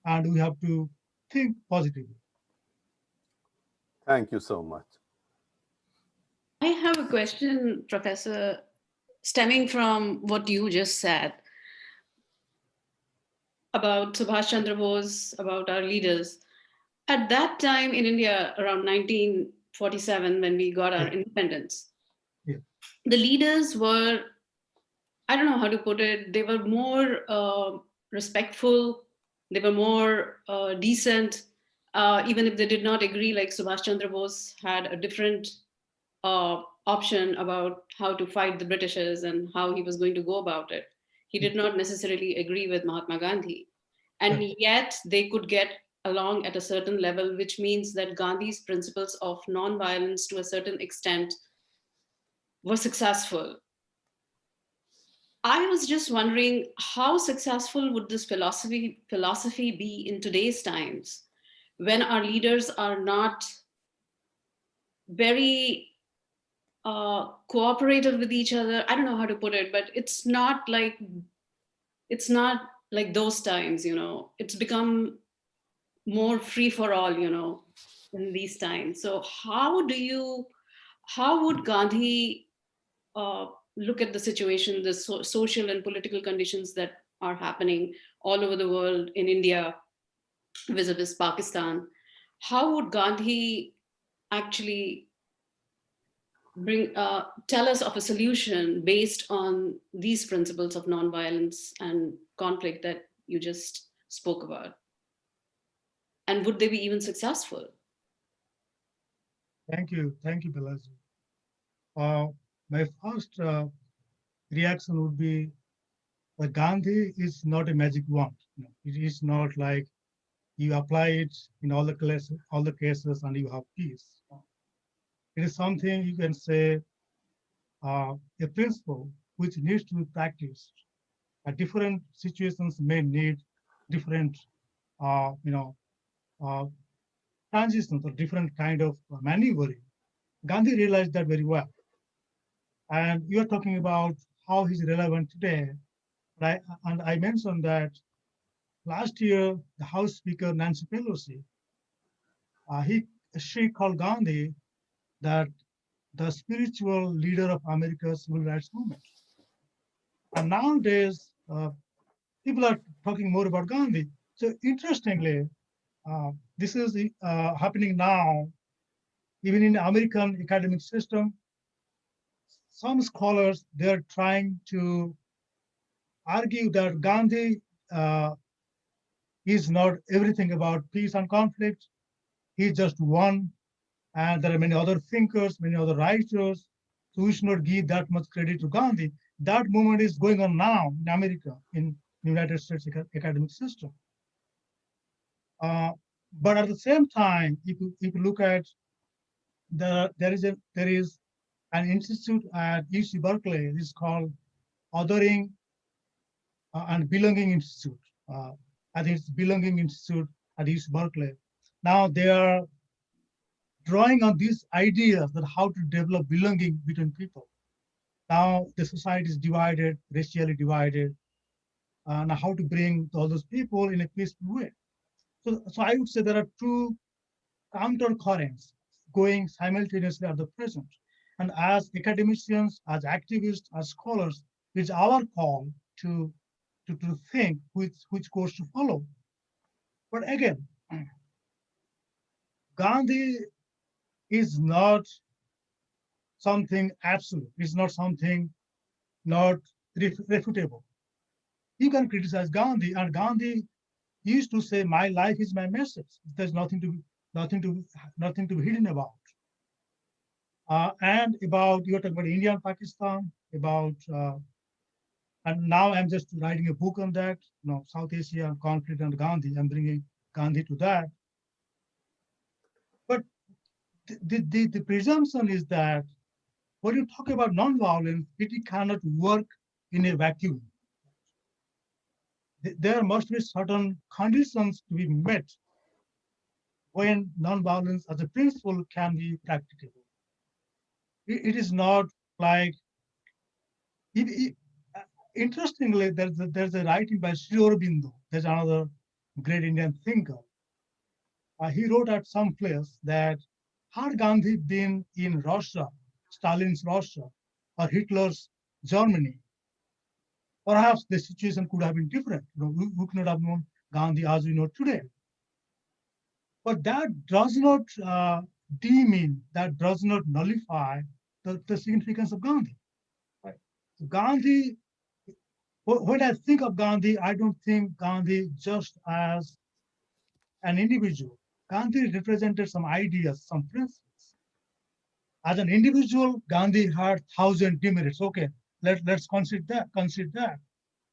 and we have to think positively.
Thank you so much.
I have a question, Professor, stemming from what you just said about Subhash Chandra Bose, about our leaders. At that time in India, around 1947, when we got our independence, the leaders were, I don't know how to put it, they were more respectful, they were more decent, even if they did not agree, like Subhash Chandra Bose had a different option about how to fight the Britishers and how he was going to go about it. He did not necessarily agree with Mahatma Gandhi. And yet they could get along at a certain level, which means that Gandhi's principles of non-violence to a certain extent were successful. I was just wondering, how successful would this philosophy be in today's times when our leaders are not very cooperative with each other? I don't know how to put it, but it's not like those times, it's become more free for all, in these times. So how would Gandhi look at the situation, the social and political conditions that are happening all over the world, in India, vis-a-vis Pakistan? How would Gandhi actually tell us of a solution based on these principles of nonviolence and conflict that you just spoke about? And would they be even successful?
Thank you, Balaji. My first reaction would be that Gandhi is not a magic wand. It is not like you apply it in all the cases and you have peace. It is something you can say a principle which needs to be practiced. Different situations may need different, transitions or different kind of maneuvering. Gandhi realized that very well. And you're talking about how he's relevant today, right? And I mentioned that last year, the House Speaker, Nancy Pelosi, she called Gandhi that the spiritual leader of America's civil rights movement. And nowadays, people are talking more about Gandhi. So interestingly, this is happening now, even in the American academic system. Some scholars, they're trying to argue that Gandhi is not everything about peace and conflict. He's just one, and there are many other thinkers, many other writers, so we should not give that much credit to Gandhi. That movement is going on now in America, in the United States academic system. But at the same time, if you look at there is an institute at UC Berkeley. It's called Othering and Belonging Institute. I think it's Belonging Institute at UC Berkeley. Now they are drawing on these ideas that how to develop belonging between people. Now the society is divided, racially divided, and how to bring all those people in a peaceful way. So I would say there are two counter currents going simultaneously at the present. And as academicians, as activists, as scholars, it's our call to think which course to follow. But again, Gandhi is not something absolute. It's not something not refutable. You can criticize Gandhi, and Gandhi used to say, "My life is my message. There's nothing to be hidden about." And about you're talking about India and Pakistan, about and now I'm just writing a book on that, South Asia conflict and Gandhi. I'm bringing Gandhi to that. But the presumption is that when you talk about nonviolence, it cannot work in a vacuum. There must be certain conditions to be met when nonviolence as a principle can be practicable. It is not like interestingly, there's a writing by Sri Aurobindo. There's another great Indian thinker. He wrote at some place that had Gandhi been in Russia, Stalin's Russia, or Hitler's Germany, perhaps the situation could have been different. We could not have known Gandhi as we know today. But that does not demean, that does not nullify the significance of Gandhi. Right? So Gandhi, when I think of Gandhi, I don't think Gandhi just as an individual. Gandhi represented some ideas, some principles. As an individual, Gandhi had 1,000 demerits. Okay, let's consider that.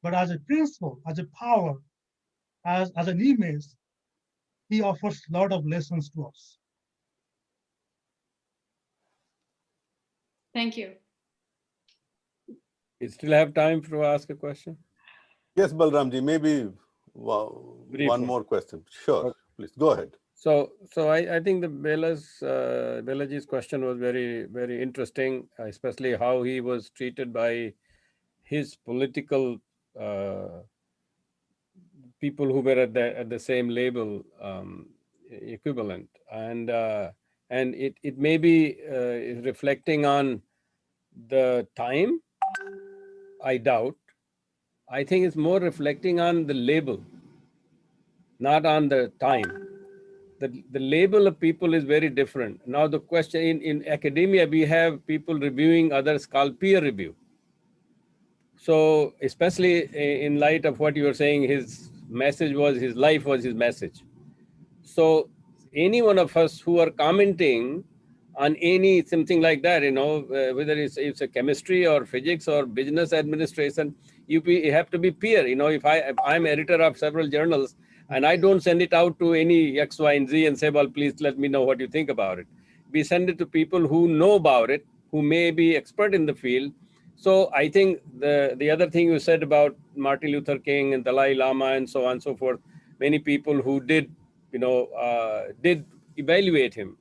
But as a principle, as a power, as an image, he offers a lot of lessons to us.
Thank you.
You still have time to ask a question?
Yes, Balramji, maybe one more question. Sure,
Okay.
please go ahead.
So I think the Belaji's question was very, very interesting, especially how he was treated by his political people who were at the same label equivalent, and it may be reflecting on the time. I doubt. I think it's more reflecting on the label, not on the time. The label of people is very different. Now the question in academia, we have people reviewing others called peer review. So especially in light of what you were saying, his message was, his life was his message. So any one of us who are commenting on something like that, whether it's a chemistry or physics or business administration, you have to be peer. If I'm editor of several journals and I don't send it out to any X, Y, and Z and say, well, please let me know what you think about it. We send it to people who know about it, who may be expert in the field. So I think the other thing you said about Martin Luther King and Dalai Lama and so on and so forth, many people who did evaluate him,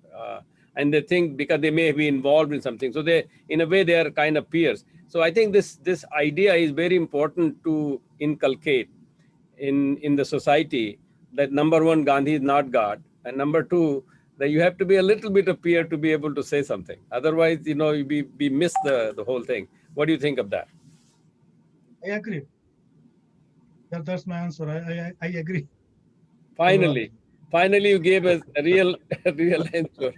and they think because they may be involved in something. So they, in a way, they are kind of peers. So I think this idea is very important to inculcate in the society, that number one, Gandhi is not God, and number two, that you have to be a little bit of peer to be able to say something. Otherwise, we miss the whole thing. What do you think of that?
I agree. That's my answer. I agree.
Finally, you gave us a real answer.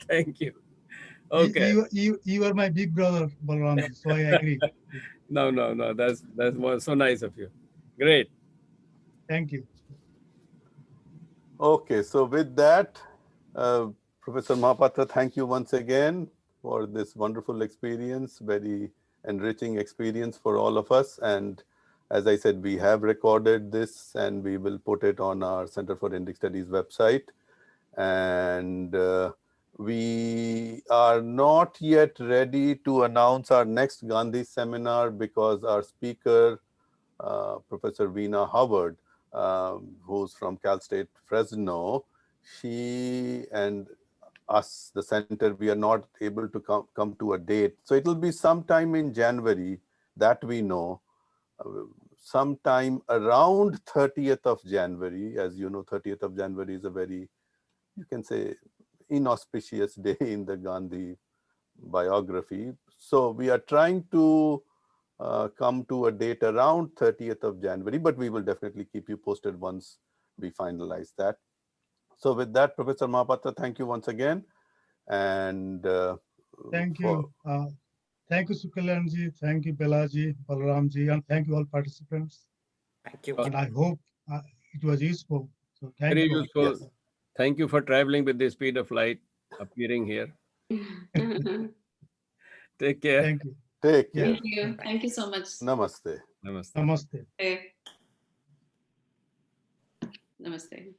Thank you. Okay.
You are my big brother, Balramji, so I agree.
No, that's so nice of you. Great.
Thank you.
Okay, so with that, Professor Mahapatra, thank you once again for this wonderful experience, very enriching experience for all of us. And As I said, we have recorded this and we will put it on our Center for Indic Studies website. And we are not yet ready to announce our next Gandhi seminar because our speaker, Professor Veena Howard, who's from Cal State Fresno, she and us, the center, we are not able to come to a date. So it will be sometime in January, that we know. Sometime around 30th of January. As you know, 30th of January is a very, you can say, inauspicious day in the Gandhi biography. So we are trying to come to a date around 30th of January, but we will definitely keep you posted once we finalize that. So with that, Professor Mahapatra, thank you once again. And
thank you. Thank you, Sukalanji. Thank you, Belaji, Balramji, and thank you all participants.
Thank you.
And I hope it was useful. So thank
Very
you.
useful.
Yes.
Thank you for traveling with the speed of light, appearing here. Take care.
Thank you.
take care.
Thank you. Thank you so much.
Namaste.
Namaste.
Namaste.
Namaste.